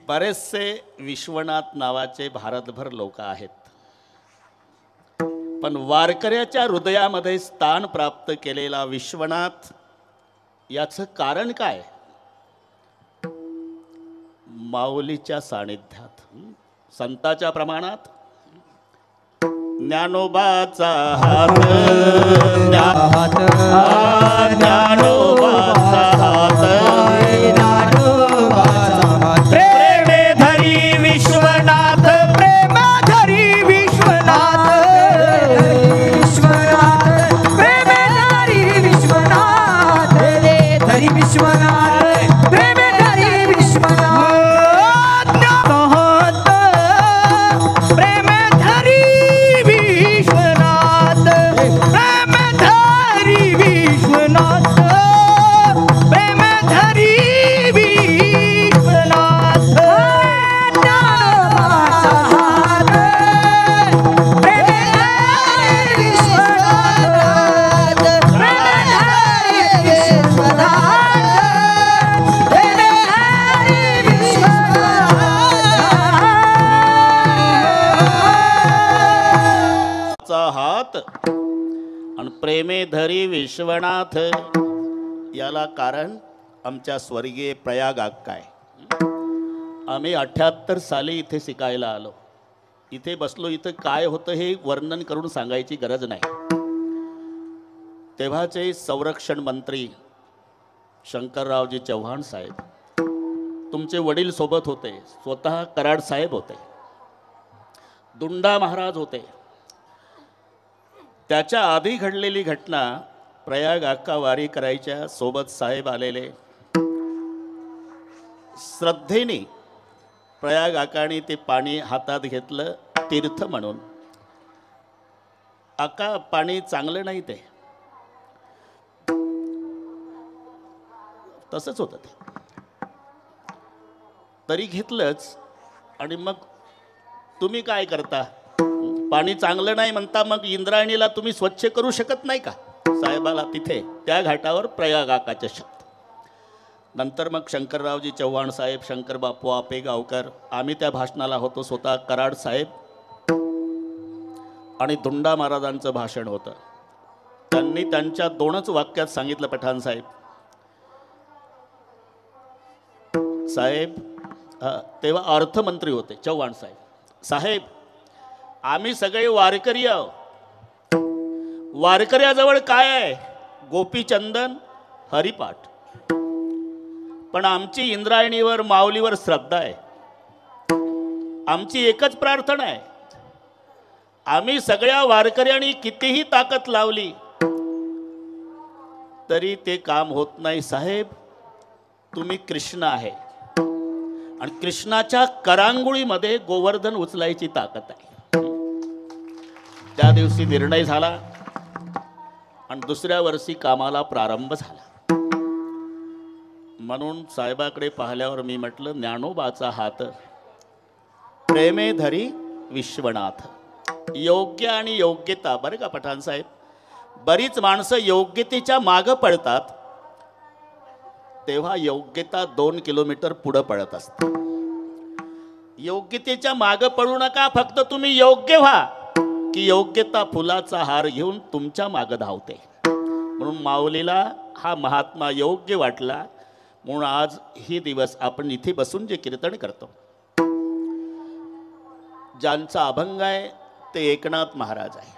बरेचसे विश्वनाथ नावाचे भारतभर लोक आहेत, पण वारकऱ्याच्या हृदयामध्ये स्थान प्राप्त केलेला विश्वनाथ याचं कारण काय? माऊलीच्या सानिध्यात, संताच्या प्रमाणात ज्ञानोबाचा हात, ज्ञानोबाचा हात, प्रेम धरी विश्वनाथ, प्रेम धरी विश्वनाथ, प्रेम धरी विश्वनाथ, धरी विश्वनाथ, प्रेम धरी विश्वनाथ, प्रेम धरी विश्वनाथ, प्रेम धरी विश्वनाथ, प्रेम धरी विश्वनाथ, ज्ञानोबाचा हात, प्रेम धरी विश्वनाथ, प्रेम धरी विश्वनाथ, प्रेम धरी विश्वनाथ. चा हात आणि प्रेमे धरी विश्वनाथ याला कारण आमच्या स्वर्गीय प्रयाग अक्का आहे. आम्ही 78 साली इथे शिकायला आलो. इथे बसलो. इथं काय होतं हे वर्णन करून सांगायची गरज नाही. तेव्हाचे संरक्षण मंत्री शंकररावजी चव्हाण साहेब, तुमचे वडील सोबत होते, स्वतः कराड साहेब होते, दुंडा महाराज होते. त्याच्या आधी घडलेली घटना, प्रयाग अक्का वारी करायच्या सोबत साहेब आलेले, श्रद्धेने प्रयाग अक्काने ते पाणी हातात घेतलं तीर्थ म्हणून. अक्का पाणी चांगलं नाही, ते तसंच होतं, ते तरी घेतलंच. आणि मग तुम्ही काय करता? पाणी चांगलं नाही म्हणता, मग इंद्रायणीला तुम्ही स्वच्छ करू शकत नाही का? साहेबाला तिथे त्या घाटावर प्रयाग अक्काचे शब्द. नंतर मग शंकररावजी चव्हाण साहेब, शंकर बापू आपेगावकर, आम्ही त्या भाषणाला होतो. स्वतः कराड साहेब आणि धुंडा महाराजांचं भाषण होतं. त्यांनी त्यांच्या 2च वाक्यात सांगितलं, पठाण साहेब, साहेब तेव्हा अर्थमंत्री होते चव्हाण साहेब, साहेब आम्ही सगळे वारकरी आहो. वारकऱ्याजवळ काय आहे? गोपीचंदन, हरिपाठ. पण आमची इंद्रायणीवर, माऊलीवर श्रद्धा आहे. आमची एकच प्रार्थना आहे. आम्ही सगळ्या वारकऱ्यांनी कितीही ताकद लावली तरी ते काम होत नाही. साहेब तुम्ही कृष्ण आहे आणि कृष्णाच्या करांगुळीमध्ये गोवर्धन उचलायची ताकद आहे. त्या दिवशी निर्णय झाला आणि दुसऱ्या वर्षी कामाला प्रारंभ झाला. म्हणून साहेबाकडे पाहिल्यावर मी म्हटलं, ज्ञानोबाचा हात, प्रेमे धरी विश्वनाथ. योग्य आणि योग्यता, बरं का पठाण साहेब, बरीच माणसं योग्यतेच्या मागं पळतात, तेव्हा योग्यता 2 किलोमीटर पुढं पळत असते. योग्यतेच्या मागं पळू नका, फक्त तुम्ही योग्य व्हा, की योग्यता फुलाचा हार घेऊन तुमच्या मागं धावते. म्हणून माऊलीला हा महात्मा योग्य वाटला, म्हणून आज ही दिवस आपण इथे बसून जे कीर्तन करतो, ज्यांचा अभंग आहे ते एकनाथ महाराज आहे.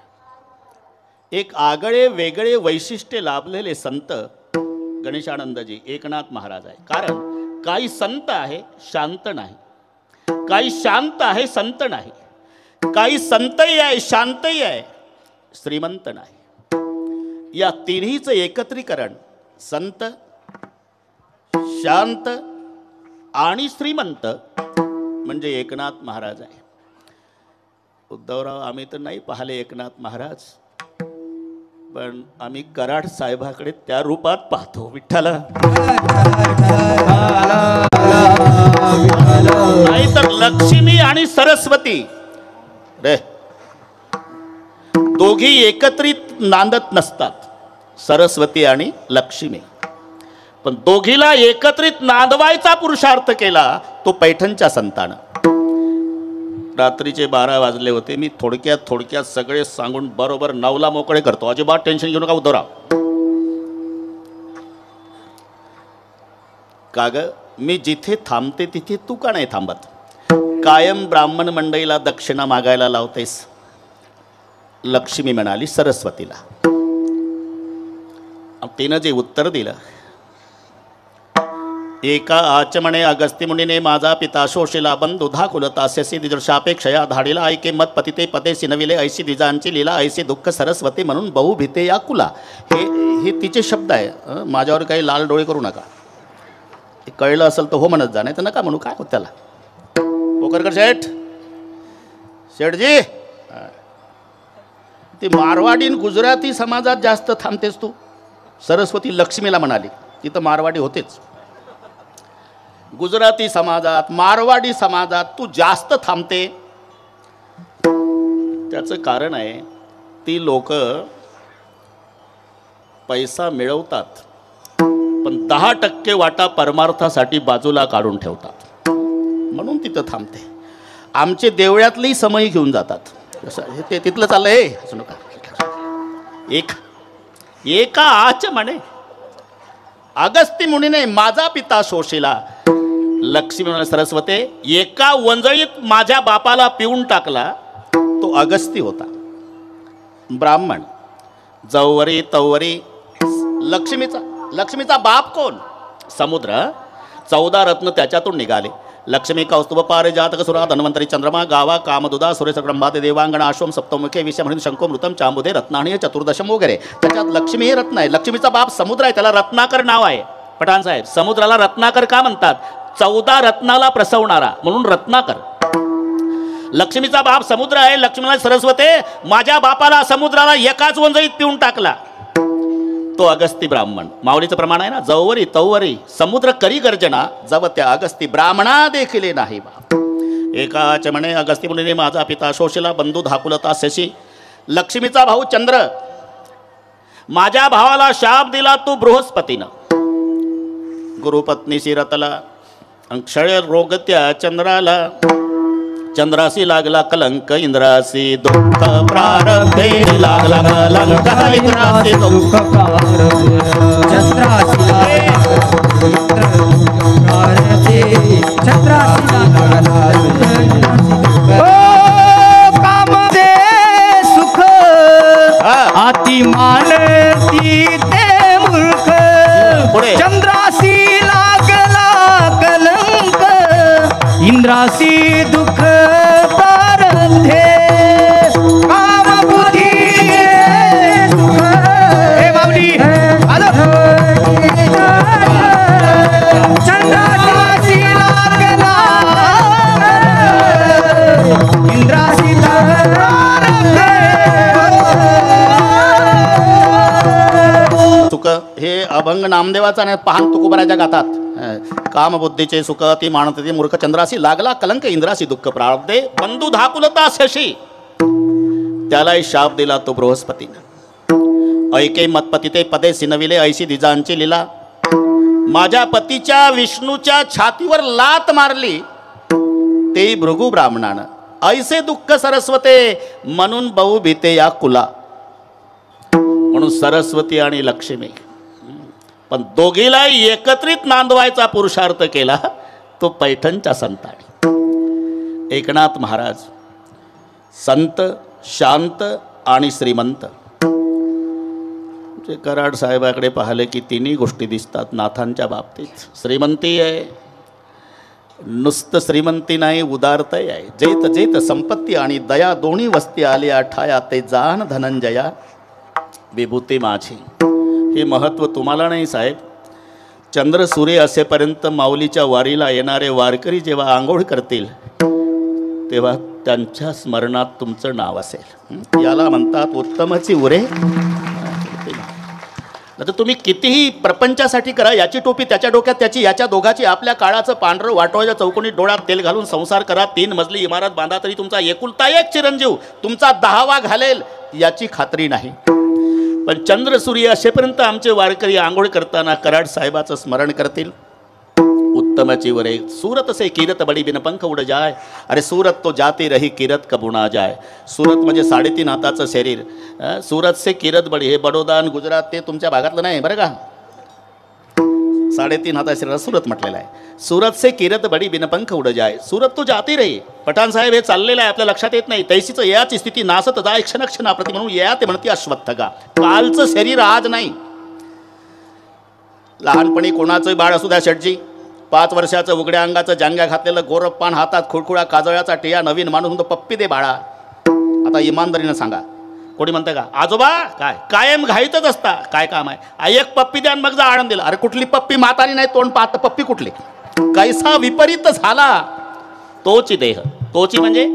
एक आगळे वेगळे वैशिष्ट्य लाभलेले संत गणेशानंदजी एकनाथ महाराज आहे. कारण काही संत आहे शांत नाही, काही शांत आहे संत नाही, काही संतही आहे शांतही आहे, श्रीमंत नाही. या तिन्हीचं एकत्रीकरण संत, शांत आणि श्रीमंत म्हणजे एकनाथ महाराज आहे. उद्धवराव, आम्ही तर नाही पाहिले एकनाथ महाराज, पण आम्ही कराड साहेबाकडे त्या रूपात पाहतो. विठ्ठल नाही तर लक्ष्मी आणि सरस्वती रे, दोघी एकत्रित नांदत नसतात, सरस्वती आणि लक्ष्मी. पण दोघीला एकत्रित नांदवायचा पुरुषार्थ केला तो पैठणच्या संतानं. रात्रीचे 12 वाजले होते. मी थोडक्यात सगळे सांगून बरोबर 9ला मोकळे करतो. अजिबात टेन्शन घेऊ नका उद्धवराव. का ग, मी जिथे थांबते तिथे तू का नाही थांबत? कायम ब्राह्मण मंडळीला दक्षिणा मागायला लावतेस. लक्ष्मी म्हणाली सरस्वतीला. तिनं जे उत्तर दिलं, एका आचमणे अगस्ती मुनीने माझा पिता शोषिला बंधु धाकुलतास्यसी दिदृशापेक्षया धाडीला ऐके मत पतिते पदे सिनविले ऐशी दिजांची लीला ऐसे दुःख सरस्वती म्हणून बहु भीते या कुला. हे तिचे शब्द आहे. माझ्यावर काही लाल डोळे करू नका. कळलं असेल तर हो म्हणत जा, नाही तर नका म्हणू. काय होत त्याला. पोकरकर शेठजी, ती मारवाडी गुजराती समाजात जास्त थांबतेस तू. सरस्वती लक्ष्मीला म्हणाली. ती तर मारवाडी होतेच. गुजराती समाजात, मारवाडी समाजात तू जास्त थांबते. त्याचं कारण आहे, ती लोक पैसा मिळवतात पण 10% वाटा परमार्थासाठी बाजूला काढून ठेवतात, म्हणून तिथं थांबते. आमचे देवळातलेही समय घेऊन जातात. ते तिथलं चाललंय असं नका. एका आचमणे अगस्ती मुनीने माझा पिता शोषिला. लक्ष्मी म्हणाली सरस्वते, एका वंजळीत माझ्या बापाला पिऊन टाकला. तो अगस्ती होता. ब्राह्मण जवरी तवरी. लक्ष्मीचा बाप कोण? समुद्र. 14 रत्न त्याच्यातून निघाले. लक्ष्मी कौस्तुभ पारिजातक सुरा धन्वंतरी चंद्रमा गावा कामदुदा सुरेशक्रंभाते देवांगण आश्वम सप्तमुखे विषय म्हणून शंको मृतम चांबुदे रत्नाणी चतुर्दशम वगैरे. त्याच्यात लक्ष्मी हे रत्न आहे. लक्ष्मीचा बाप समुद्र आहे. त्याला रत्नाकर नाव आहे. पठाण साहेब, समुद्राला रत्नाकर का म्हणतात? 14 रत्नाला प्रसवणारा म्हणून रत्नाकर. लक्ष्मीचा बाप समुद्र आहे. लक्ष्मीला सरस्वते, माझ्या बापाला समुद्राला एकाच वंजळीत पिऊन टाकला. तो अगस्ती ब्राह्मण. माऊलीचं प्रमाण आहे ना, जवरी तवरी समुद्र करी गर्जना जव त्या अगस्ती ब्राह्मणा देखिले नाही बाप. एकाच म्हणे अगस्ती मुनीने माझा पिता शोषिला बंधू धाकुलता शशी. लक्ष्मीचा भाऊ चंद्र, माझ्या भावाला शाप दिला तू बृहस्पतीनं. गुरुपत्नीशी रतला क्षय रोग त्या चंद्राला. चंद्रासी लागला कलंक इंद्रासी दुःख प्रारब्धे लागला कलंक इंद्रासी दुःख कामदे सुख आती मानती ते मूर्ख. चंद्रासी लागला कलंक इंद्रासी दुःख प्रारब्धे काम बुद्धी सुख. हे माऊली आलो. चंद्रासी लागला इंद्रासी प्रारब्धे. सुख हे अभंग नामदेवाचा नाही, पाहन तुकोबाराच्या गातात. कामबुद्धीचे सुख ती मानते मूर्ख. चंद्रासी लागला कलंक इंद्रासी दुःख प्रारब्धे बंधू धाकुलता शशी. त्यालाही शाप दिला तो बृहस्पतीनं. ऐके मतपतिते पदे सिनविले ऐशी दिजांची लीला. माझ्या पतीच्या विष्णूच्या छातीवर लात मारली तेही भृगु ब्राह्मणानं. ऐसे दुःख सरस्वते म्हणून बहु भीते या कुला. म्हणून सरस्वती आणि लक्ष्मी, पण दोघीला एकत्रित नांदवायचा पुरुषार्थ केला तो पैठणच्या संतांनी. एकनाथ महाराज संत, शांत आणि श्रीमंत. कराड साहेबाकडे पाहिले की तिन्ही गोष्टी दिसतात नाथांच्या बाबतीत. श्रीमंती आहे, नुसतं श्रीमंती नाही, उदारतही आहे. जेत जेत संपत्ती आणि दया दोन्ही वस्ती आल्या ठाया ते जान धनंजया विभूती माझी. हे महत्त्व तुम्हाला नाही साहेब. चंद्र सूर्य असेपर्यंत माऊलीच्या वारीला येणारे वारकरी जेव्हा आंघोळ करतील तेव्हा त्यांच्या स्मरणात तुमचं नाव असेल. याला म्हणतात उत्तमची उरे. आता तुम्ही कितीही प्रपंचासाठी करा, याची टोपी त्याच्या डोक्यात त्याची, याच्या दोघाची आपल्या काळाचं पांढरं वाटोळ्या चौकोनी डोळ्यात तेल घालून संसार करा, 3 मजली इमारत बांधा, तरी तुमचा एकुलता एक चिरंजीव तुमचा 10वा घालेल याची खात्री नाही. पण चंद्र सूर्य असेपर्यंत आमचे वारकरी आंघोळ करताना कराड साहेबाचं स्मरण करतील. उत्तमची वरे सूरत से किरत बडी बिन पंख उड जाय. अरे सूरत तो जाती रही किरत कबुणा जाय. सूरत म्हणजे 3.5 हाताचं शरीर. सूरत से किरत बडी, हे बडोदा आणि गुजरात ते तुमच्या भागातलं नाही बरं का. 3.5 हाता शरीरात सूरत म्हटलेलं आहे. सूरत से किरत बडी बिन पंख उड जाय. सूरत तो जाती रही. पठाण साहेब हे चाललेलं आहे, आपल्या लक्षात येत नाही. तैसीचं याची स्थिती नासत जाय क्षण क्षणाप्रती म्हणून या ते म्हणते अश्वत्थगा. कालचं शरीर आज नाही. लहानपणी कोणाचं बाळ असू द्या शेटजी, 5 वर्षाचं उघड्या अंगाचं जांग्या घातलेलं गोरपान, हातात खुळखुळा काजळ्याचा टिया, नवीन माणूस म्हणतो पप्पी दे बाळा. आता इमानदारीनं सांगा, कोणी म्हणतं का आजोबा काय कायम घाईतच असता, काय काम आहे, एक पप्पी द्या मग जा आनंद दिला. अरे कुठली पप्पी, म्हातारी नाही तोंड पाहत, पप्पी कुठली. कैसा विपरीत झाला तोची देह. तोची म्हणजे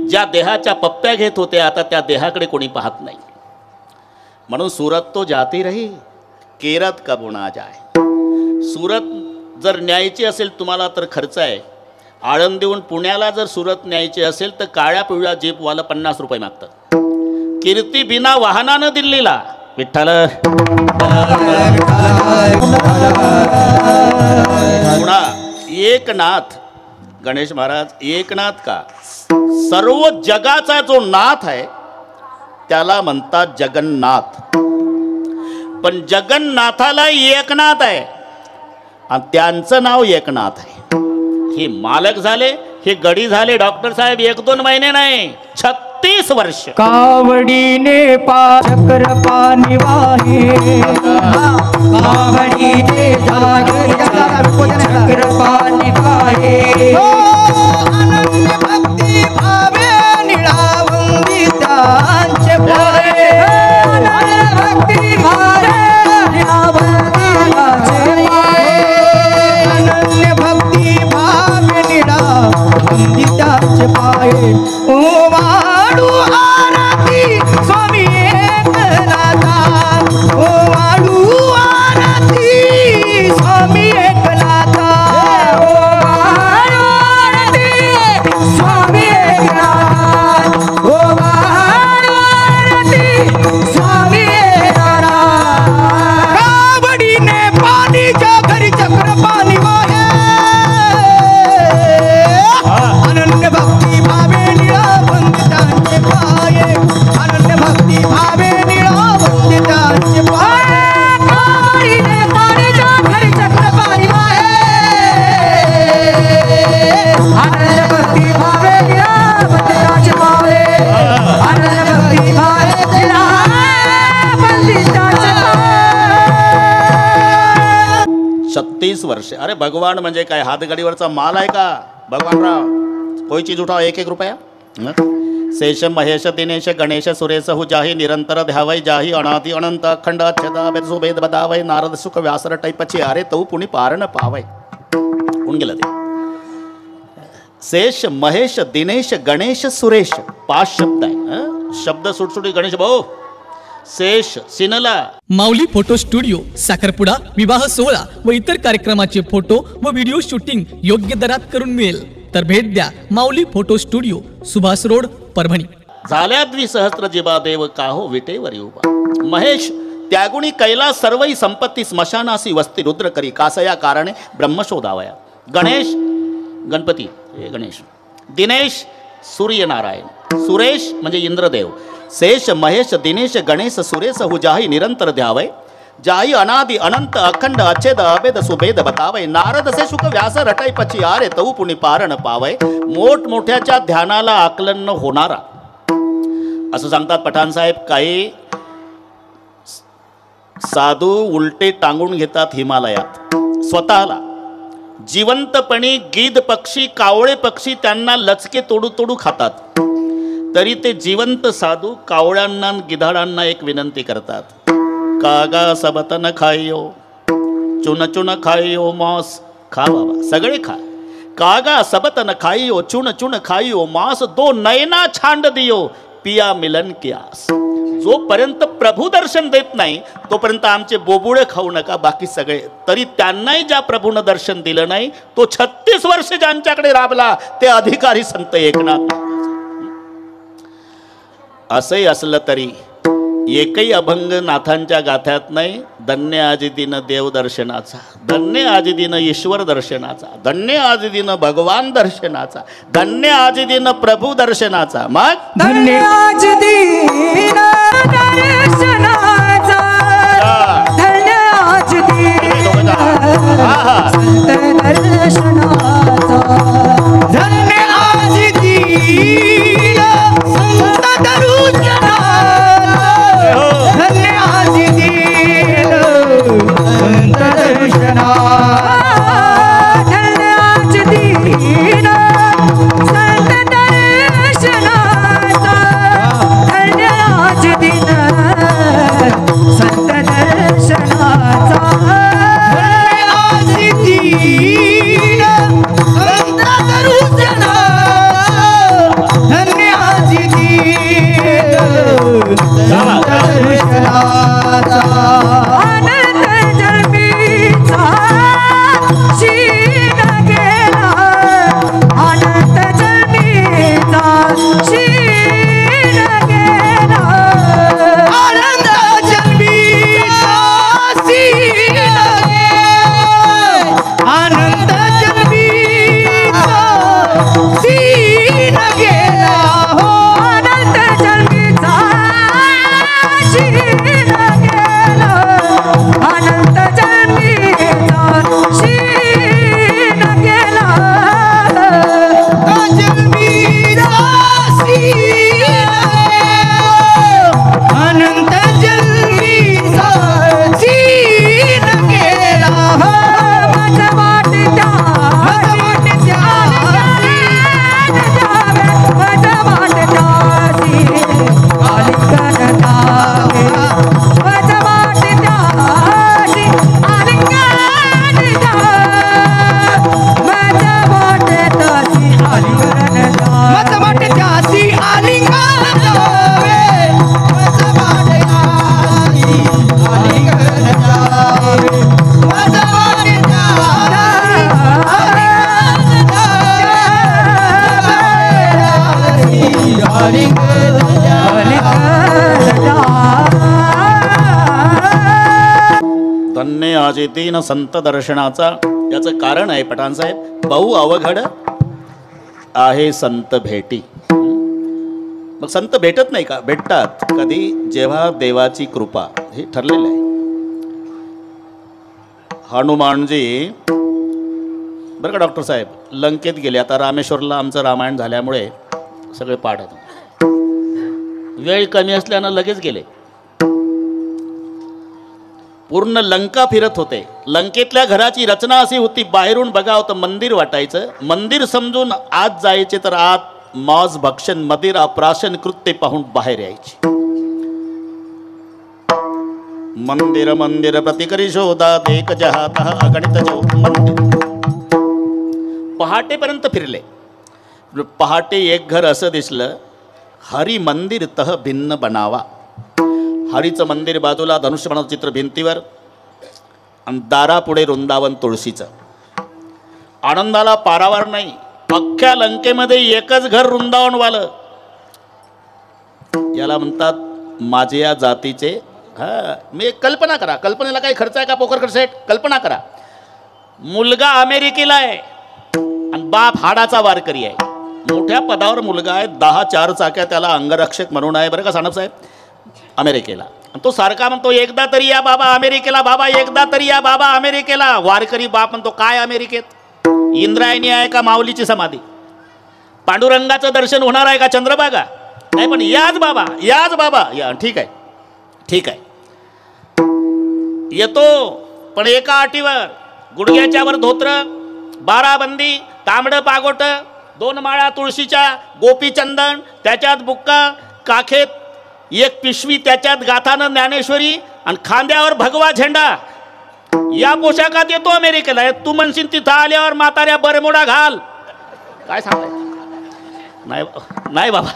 ज्या देहाच्या पप्प्या घेत होते आता त्या देहाकडे कोणी पाहत नाही. म्हणून सूरत तो जाती रही केरत का बुणा जाय. सूरत जर न्यायची असेल तुम्हाला तर खर्च आहे. आळंदीहून पुण्याला जर सुरत न्यायची असेल तर काळ्या पिवळ्या जीपवाला 50 रुपये मागतं. कीर्ती बिना वाहनानं दिल्लीला. विठ्ठल पुन्हा एकनाथ गणेश महाराज, एकनाथ का सर्व जगाचा जो नाथ आहे त्याला म्हणतात जगन्नाथ. पण जगन्नाथाला एकनाथ आहे आणि त्यांचं नाव एकनाथ आहे. हे मालक झाले, हे गडी झाले डॉक्टर साहेब 1-2 महिने नाही, 36 वर्ष. कावडीने चक्र पाणी वाहे, कावडीने चक्र पाणी वाहे. अनन्य भक्ती भावे निळावंदितांचे पाहे, अनन्य भक्ती भावे निळावंदितांचे पाहे, अनन्य भक्ती भावे निळावंदितांचे पाहे. ओ वाडू आरती स्वामी एकनाथा, ओ वाडू आरती स्वामी एकनाथा, ओ वाडू आरती स्वामी एकनाथ, ओ वाडू आरती स्वामी एकनाथ. कावडीने पाणीच्या घरी चक्र पाणी वाहे, अनन्य भक्ती भावे निळावंदितांचे पाये, अनन्य भक्ती भावे निळावंदितांचे पाये. कावडीने पाणीच्या घरी चक्र पाणी वाहे, अनन्य भक्ती भावे निळावंदितांचे पाये, अनन्य भक्ती भावे निळावंदितांचे पाये. 36 वर्ष. अरे भगवान म्हणजे काय हातगाडीवरचा माल आहे का भगवानराव? कोई चीज उठाओ 1-1 रुपया. शेष महेश दिनेश गणेश सुरेश हु जाही निरंतर ध्यावै, जाही अनादि अनंत अखंड अच्छदा वेद सुभेद बदावै, नारद सुख व्यासर टाईपची अरे तऊ पुणी पारण पावय. कोण गेलं ते? शेष महेश दिनेश गणेश सुरेश 5 शब्द आहे. शब्द सुटसुटी गणेश भाऊ. शेष सिनला माऊली फोटो स्टुडिओ साखरपुडा, विवाह सोहळा व इतर कार्यक्रमाचे फोटो व व्हिडिओ शूटिंग योग्य दरात करून मिळेल. तर भेट द्या Mauli photo studio, Subhash road, Parbhani. झाल्या द्विसहस्त्र जीवा देव काहो विटेवर उभा. महेश त्यागुणी कैलास सर्वई संपत्ती स्मशानासी वस्ती रुद्र करी, कासया कारणे ब्रह्म शोधावया. गणेश गणपती हे गणेश. दिनेश सूर्यनारायण. सुरेश म्हणजे इंद्रदेव. शेष महेश दिनेश गणेश सुरेश हु जाही निरंतर ध्यावय, जाही अनादि अनंत अखंड अच्छेद अभेद सुभेद बतावय, नारद से शुक व्यास रटाई पची आरे तऊ पुणी पारण पावय. मोठमोठ्याच्या ध्यानाला आकलन न होणारा असं सांगतात पठाण साहेब. काही साधू उलटे टांगून घेतात हिमालयात स्वतःला. जिवंतपणी गिध पक्षी कावळे पक्षी त्यांना लचके तोडू तोडू खातात. तरी ते जिवंत साधू कावळ्यांना गिधाडांना एक विनंती करतात. कागा सबत न खाइयो, चुन चुन खाइयो, मांस खा बाबा सगळे खा. कागा सबत न खाइयो, चुन चुन खाइयो, मांस दो नयना छांड दियो, पिया मिलन की आस. जोपर्यंत प्रभू दर्शन देत नाही तोपर्यंत आमचे बोबुळे खाऊ नका, बाकी सगळे. तरी त्यांनाही ज्या प्रभूनं दर्शन दिलं नाही तो 36 वर्ष ज्यांच्याकडे राबला ते अधिकारी संत एकनाथ. असंही असलं तरी एकही अभंग नाथांच्या गाथ्यात नाही. धन्य आजी दिन देव दर्शनाचा, धन्य आजी दिन ईश्वर दर्शनाचा, धन्य आजी दिन भगवान दर्शनाचा, धन्य आजी दिन प्रभू दर्शनाचा. मग धन्य आज दिन दर्शनाचा, धन्य आज दिन संत दर्शनाचा, धन्य आज दिन संत दर्शनाचा, धन्य आज दिन संत दर्शनाचा, धन्य आज दिन संत दर्शनाचा, धन्य आज दिन संत दर्शनाचा, धन्य आज दिन संत दर्शनाचा, धन्य आज दिन संत दर्शनाचा. आनंद जन्मीचा शीन गेला, आनंद जन्मीचा शीन गेला, आनंद जन्मीचा शीन गेला, आनंद जन्मीचा शीन गेला, हो आनंद जन्मीचा शीन गेला, आनंद जन्मीचा शीन गेला, जन्मीचा शीन गेला, अनंत जन्मीचा शीन गेला, माझ्या वाटेच्या माझ्या वाटेच्या आलिंगन जावे, माझ्या वाटेच्या आलिंगन जावे, माझ्या वाटेच्या आलिंगन जावे, माझ्या वाटेच्या आलिंगन जावे, माझ्या वाटेच्या आलिंगन जावे, माझ्या वाटेच्या धन्य आजी दिन संत दर्शनाचा. याचं कारण आहे पठाण साहेब, बहु अवघड आहे संत भेटी. मग संत भेटत नाही का? भेटतात. कधी? जेव्हा देवाची कृपा. हे ठरलेलं आहे. हनुमानजी बरं का डॉक्टर साहेब, लंकेत गेले. आता रामेश्वरला आमचं रामायण झाल्यामुळे सगळे पाठ आहेत. वेळ कमी असल्यानं लगेच गेले. पूर्ण लंका फिरत होते. लंकेतल्या घराची रचना अशी होती, बाहेरून बघावं तर मंदिर वाटायचं. मंदिर समजून आत जायचे तर आत मांस भक्षण मदिरा प्राशन कृत्य पाहून बाहेर यायचे. मंदिर मंदिर प्रतिकरी शोधात एक जहात अगणित जो मंदिर. पहाटेपर्यंत फिरले. पहाटे एक घर असं दिसलं, हरी मंदिर तह भिन्न बनावा. हरीचं मंदिर बाजूला, धनुष्यबाणाचं चित्र भिंतीवर, आणि दारापुढे वृंदावन तुळशीचं. आनंदाला पारावार नाही. अख्ख्या लंकेमध्ये एकच घर वृंदावनवालं. याला म्हणतात माझ्या जातीचे. मी कल्पना करा, कल्पनेला काही खर्च आहे का पोकर सेट? कल्पना करा, मुलगा अमेरिकेला आहे आणि बाप हाडाचा वारकरी आहे. मोठ्या पदावर मुलगा आहे, 10 4 चाक्या त्याला अंगरक्षक म्हणून आहे बरं का सानप साहेब, अमेरिकेला. आणि तो सारखा म्हणतो एकदा तरी या बाबा अमेरिकेला, बाबा एकदा तरी या बाबा अमेरिकेला. वारकरी बाप म्हणतो काय अमेरिकेत? इंद्रायणी आहे का माऊलीची समाधी? पांडुरंगाचं दर्शन होणार आहे का चंद्रभागा? नाही, पण याच बाबा, याच बाबा या. ठीक आहे, ठीक आहे, येतो, पण एका अटीवर. गुडघ्याच्या वर धोत्र, 12 बंदी, तांबडं पागोट, 2 माळा तुळशीच्या, गोपीचंदन, त्याच्यात बुक्का, काखेत एक पिशवी, त्याच्यात गाथानं ज्ञानेश्वरी, आणि खांद्यावर भगवा झेंडा. या पोशाखात येतो अमेरिकेला. तू म्हणशील तिथं आल्यावर म्हाताऱ्या बरमोडा घाल. काय सांगाय? नाही नाही बाबा,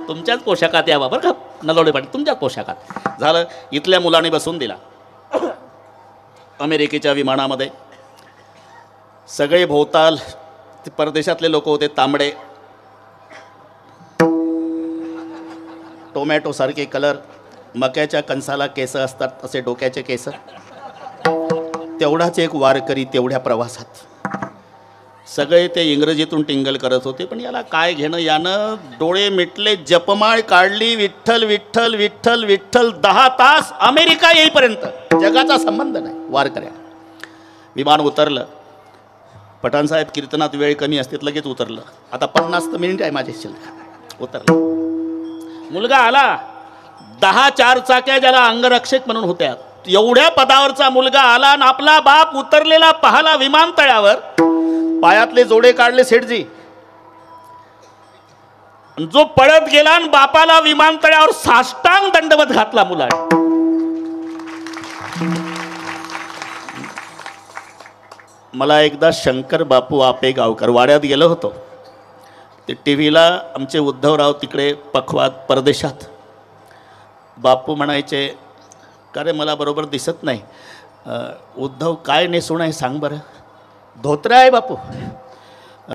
तुमच्याच पोशाखात या बाबा, का नलवडे पाटील, तुमच्याच पोशाखात. झालं. इथल्या मुलाने बसून दिला अमेरिकेच्या विमानामध्ये. सगळे भोवताल परदेशातले लोक होते, तांबडे, टोमॅटो सारखे कलर, मक्याच्या कणसाला केस असतात तसे डोक्याचे केस, तेवढाच एक वारकरी तेवढ्या प्रवासात. सगळे ते इंग्रजीतून टिंगल करत होते, पण याला काय घेणं. यानं डोळे मिटले, जपमाळ काढली, विठ्ठल विठ्ठल विठ्ठल विठ्ठल. 10 तास अमेरिका येईपर्यंत जगाचा संबंध नाही वारकऱ्या. विमान उतरलं. पठाण साहेब कीर्तनात वेळ कमी असते, लगेच उतरलं. आता 50 मिनिट आहे माझे शिल्लक. उतरलं. मुलगा आला. 10 4 चाक्या ज्याला अंगरक्षक म्हणून होत्या, एवढ्या पदावरचा मुलगा आला आणि आपला बाप उतरलेला पाहला विमानतळावर. पायातले जोडे काढले सेठजी. जो पळत गेला आणि बापाला विमानतळावर साष्टांग दंडवत घातला मुलाने. मला एकदा शंकर बापू आपेगावकर वाड्यात गेलो होतो. ते टीव्हीला आमचे उद्धवराव तिकडे पखवात परदेशात. बापू म्हणायचे, का रे मला बरोबर दिसत नाही. उद्धव काय नेसून आहे सांग बरं. धोत्र आहे बापू.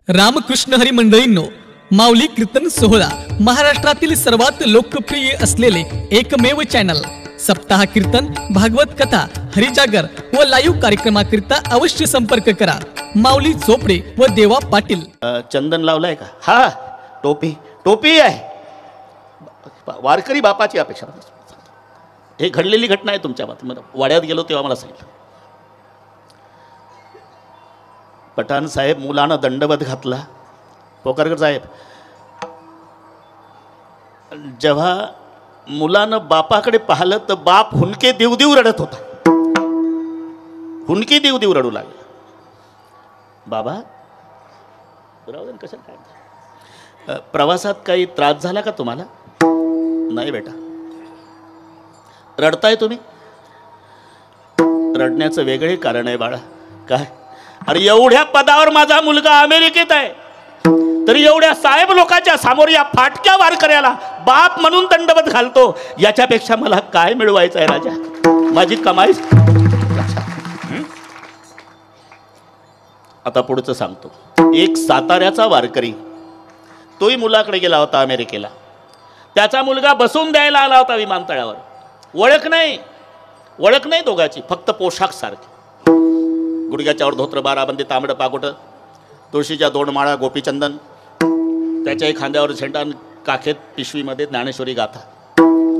रामकृष्ण हरी मंडळींनो, माऊली कीर्तन सोहळा महाराष्ट्रातील सर्वात लोकप्रिय असलेले एकमेव चॅनल. सप्ताह कीर्तन, भागवत कथा, हरिजागर व लाईव्ह कार्यक्रमाकरिता अवश्य संपर्क करा. माऊली चोपडे व देवा पाटील. चंदन लावलाय का? हा, टोपी टोपी आहे. वारकरी बापाची अपेक्षा. हे घडलेली घटना आहे तुमच्या बाबतीत. वाड्यात गेलो तेव्हा मला सांगितलं. पठाण साहेब मुलानं दंडवत घातला. पोकारकर साहेब, जेव्हा मुलानं बापाकडे पाहिलं तर बाप हुंदके देव देव रडत होता. हुंदके देव देव रडू लागला. बाबा कसं काय, प्रवासात काही त्रास झाला का तुम्हाला? नाही बेटा. रडताय तुम्ही? रडण्याचं वेगळे कारण आहे बाळा. काय? अरे एवढ्या पदावर माझा मुलगा अमेरिकेत आहे, तरी एवढ्या साहेब लोकांच्या समोर या फाटक्या वारकऱ्याला बाप म्हणून दंडवत घालतो. याच्यापेक्षा मला काय मिळवायचं आहे राजा? माझी कमाई. आता पुढचं सांगतो. एक साताऱ्याचा वारकरी, तोही मुलाकडे गेला होता अमेरिकेला. त्याचा मुलगा बसून द्यायला आला होता विमानतळावर. ओळख नाही दोघांची, फक्त पोशाख सारखे. गुडघ्याच्यावर धोत्र, बाराबंदी, तांबडं पागोटं, तुळशीच्या 2 माळा, गोपीचंदन, त्याच्याही खांद्यावर झेंडा, काखेत पिशवीमध्ये ज्ञानेश्वरी गाथा.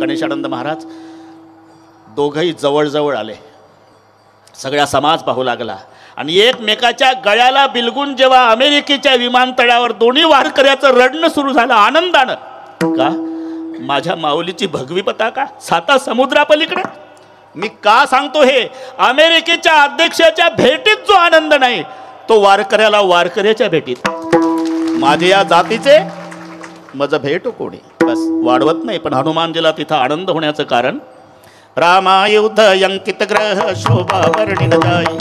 गणेशानंद महाराज दोघंही जवळजवळ आले. सगळा समाज पाहू लागला आणि एकमेकाच्या गळ्याला बिलगून जेव्हा अमेरिकेच्या विमानतळावर दोन्ही वारकऱ्याचं रडणं सुरू झालं आनंदानं. का? माझ्या माऊलीची भगवी पताका 7 समुद्रापलीकडे. मी का सांगतो हे? अमेरिकेच्या अध्यक्षाच्या भेटीत जो आनंद नाही, तो वारकऱ्याला वारकऱ्याच्या भेटीत. माझे या जातीचे माझं भेट कोणी. बस वाढवत नाही, पण हनुमानजीला तिथं आनंद होण्याचं कारण. रामायुध अंकित ग्रह शोभा वर्णित जाई,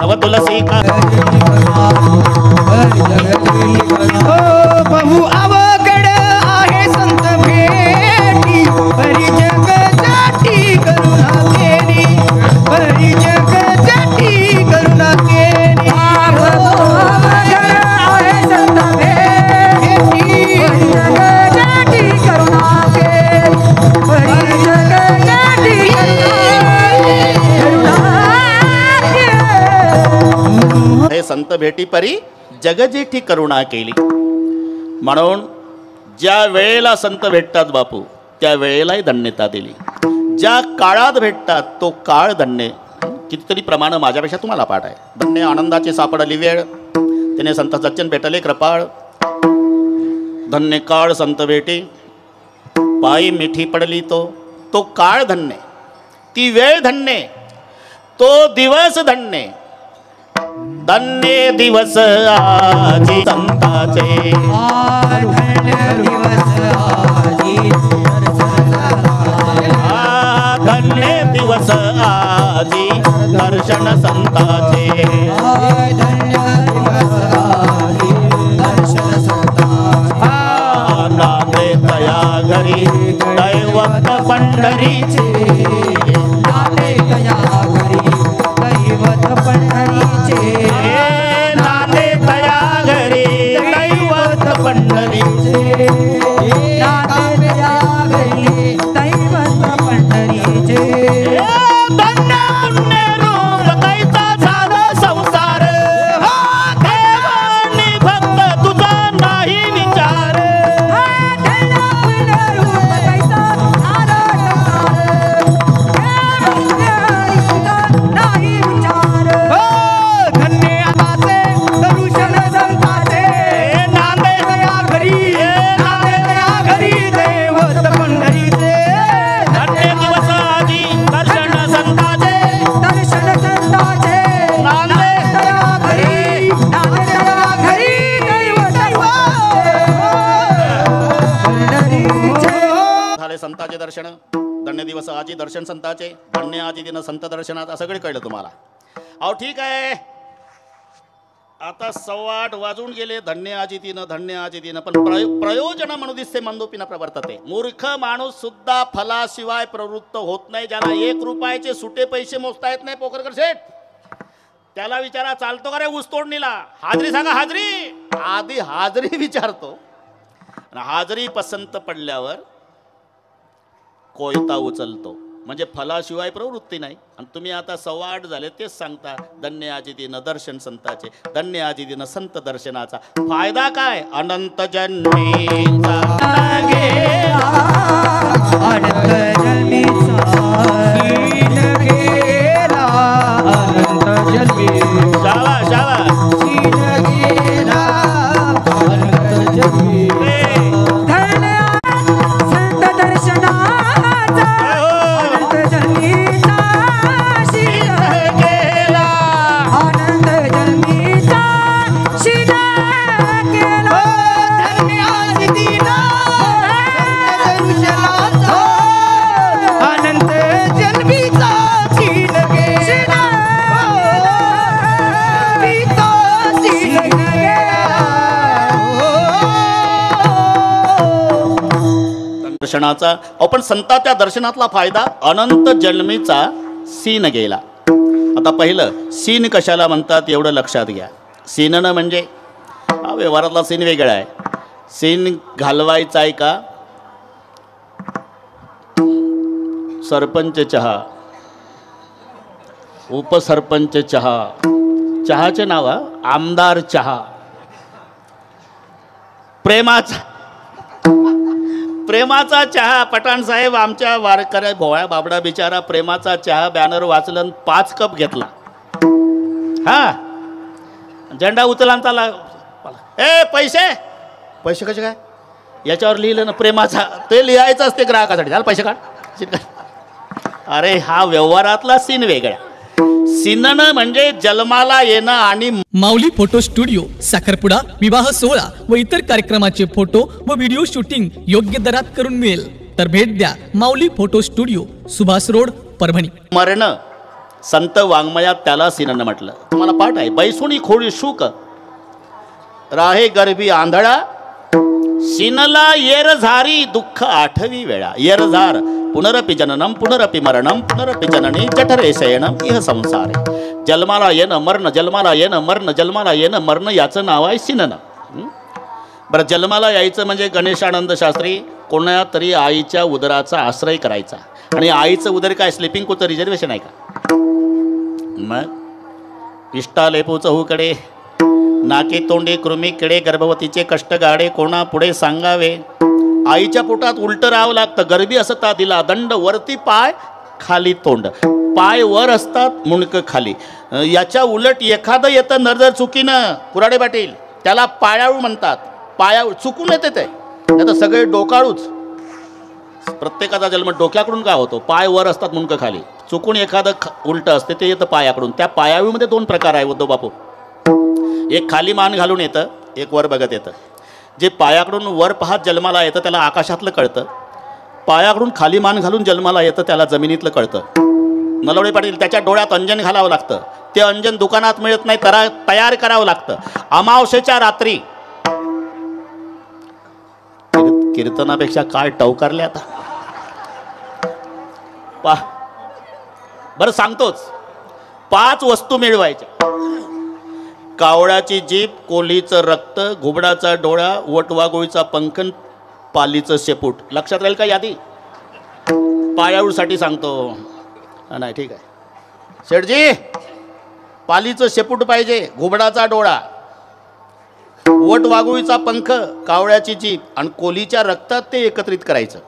नव तुलसी का बहु अवघड आहे संत भेटी, परी जग जाती करुणा केली, परी जग जाती करुणा केली. बहु अवघड आहे संत भेटी, परी जग जाती करुणा केली, परी जग जाती हे संत भेटी परी जगजेठी करुणा केली. म्हणून ज्या वेळेला संत भेटतात बापू, त्या वेळेलाही धन्यता दिली. ज्या काळात भेटतात तो काळ धन्य. कितीतरी प्रमाण माझ्यापेक्षा तुम्हाला पाठ आहे. धन्य आनंदाचे सापडली वेळ, त्याने संत सज्जन भेटले कृपाळ. धन्य काळ संत भेटी, पायी मिठी पडली तो काळ धन्य, ती वेळ धन्य, तो दिवस धन्य. धन्य दिवस आजी संताचे, धन्य दिवस आजी दर्शन संताचे. नांदे तया घरी दैवत पंढरीचे, नांदे तया घरी दैवत पंढरीचे, नांदे तया घरी दैवत पंढरीचे, नांदे तया घरी दैवत पंढरीचे. संताचे दर्शन, धन्य दिवस आजी दर्शन संताचे, धन्य आजी दिन संत दर्शनाचा, सगळे कळलं तुम्हाला. अहो ठीक आहे, आता 8:15 वाजून गेले. धन्य आजी दिन पण प्रयोजन म्हणून दिसते मंदोपीना प्रवर्तते. मूर्ख माणूस सुद्धा फलाशिवाय प्रवृत्त होत नाही. ज्याला 1 रुपयाचे सुटे पैसे मोजता येत नाही पोखरकर शेठ, त्याला विचारा चालतो का रे ऊस तोडणीला? हाजरी सांगा, हाजरी. आधी हाजरी विचारतो, हाजरी पसंत पडल्यावर कोयता उचलतो. म्हणजे फलाशिवाय प्रवृत्ती नाही. आणि तुम्ही आता 8:15 झाले तेच सांगता धन्य आजी दिन दर्शन संताचे, धन्य आजी दिन संत दर्शनाचा. फायदा काय? अनंत जन्मीचा अनंत जन्मीचा शीन गेला, अनंत जन्मीचा शाबास शाबास. शीन गेला, अनंत जन्मीचा धन्य संत दर्शनाचा, अनंत जन्मीचा शीन गेला, अनंत जन्मीचा शीन गेला. धन्य आजी दिन अनंत जन्मीचा शीन गेला, शीन गेला. दर्शनाचा. पण संताच्या दर्शनातला फायदा अनंत जन्मीचा सीन गेला. आता पहिलं सीन कशाला म्हणतात एवढं लक्षात घ्या. सीननं म्हणजे हा व्यवहारातला सीन वेगळा आहे. सीन घालवायचा आहे का? सरपंच चहा, उपसरपंच चहा, चहाचे नाव आमदार चहा, प्रेमाचा चहा. पठाण साहेब आमच्या वारकऱ्या भोळ्या बाबडा बिचारा प्रेमाचा चहा बॅनर वाचलं 5 कप घेतला. हा झेंडा उचलान चाला. ए पैसे पैसे कसे काय? याच्यावर लिहिलं ना प्रेमाचा, ते लिहायचं असते ग्राहकासाठी. झालं पैसे काढ. अरे हा व्यवहारातला सीन वेगळा. सीननं म्हणजे जन्माला येणं. आणि माऊली फोटो स्टुडिओ साखरपुडा, विवाह सोहळा व इतर कार्यक्रमाचे फोटो व व्हिडिओ शूटिंग योग्य दरात करून मिळेल. तर भेट द्या Mauli photo studio, Subhash road, Parbhani. मरण संत वाङ्मयात त्याला सीननं म्हटलं. तुम्हाला पाठ आहे. बैसुणी खोडी शुक राहे गर्भी आंधळा, सीनला येरझारी दुःख 8वी वेळा. येरझार पुनरपि जननम पुनरपि मरणम पुनरपि जननी जठरे शयनम इह संसारे. जन्माला येणं मरण, जन्माला येणं मरण, जन्माला येणं मरण, याचं नाव आहे सीनन. बरं, जन्माला यायचं म्हणजे गणेशानंद शास्त्री कोणा तरी आईच्या उदराचा आश्रय करायचा. आणि आईचं उदर काय स्लिपिंग कोचं रिझर्वेशन आहे का? मग इष्टालेपू चहूकडे, नाके तोंडे कृमी किडे, गर्भवतीचे कष्ट गाडे कोणा पुढे सांगावे. आईच्या पोटात उलटं राहावं लागतं. गर्भी असता दिला दंड, वरती पाय खाली तोंड. पाय वर असतात, मुंडकं खाली. याच्या उलट एखादं येतं नजर चुकीनं, कुराडे पाटील, त्याला पायाळू म्हणतात. पायाळू चुकून येते ते, आता सगळे डोकाळूच. प्रत्येकाचा जन्म डोक्याकडून का होतो? पाय वर असतात, मुंडकं खाली. चुकून एखादं उलटं असते ते येतं पायाकडून. त्या पायाळूमध्ये 2 प्रकार आहे उद्धव बापू. एक खाली मान घालून येतं, एक वर बघत येतं. जे पायाकडून वर पाहत जन्माला येतं त्याला आकाशातलं कळतं. पायाकडून खाली मान घालून जन्माला येतं त्याला जमिनीतलं कळतं. नलवडे पाटील, त्याच्या डोळ्यात अंजन घालावं लागतं. ते अंजन दुकानात मिळत नाही, तयार करावं लागतं. अमावस्येच्या रात्री कीर्तनापेक्षा काय टवकारले आता. बरं सांगतोच. 5 वस्तू मिळवायच्या. कावळ्याची जीभ, कोल्हीचं रक्त, घुबडाचा डोळा, वटवाघोळीचा पंखन, पालीचं शेपूट. लक्षात राहील का यादी? पायाळूसाठी सांगतो. नाही ठीक आहे शेठजी. पालीचं शेपूट पाहिजे, घुबडाचा डोळा, वटवाघोळीचा पंख, कावळ्याची जीभ आणि कोल्हीच्या रक्तात ते एकत्रित करायचं.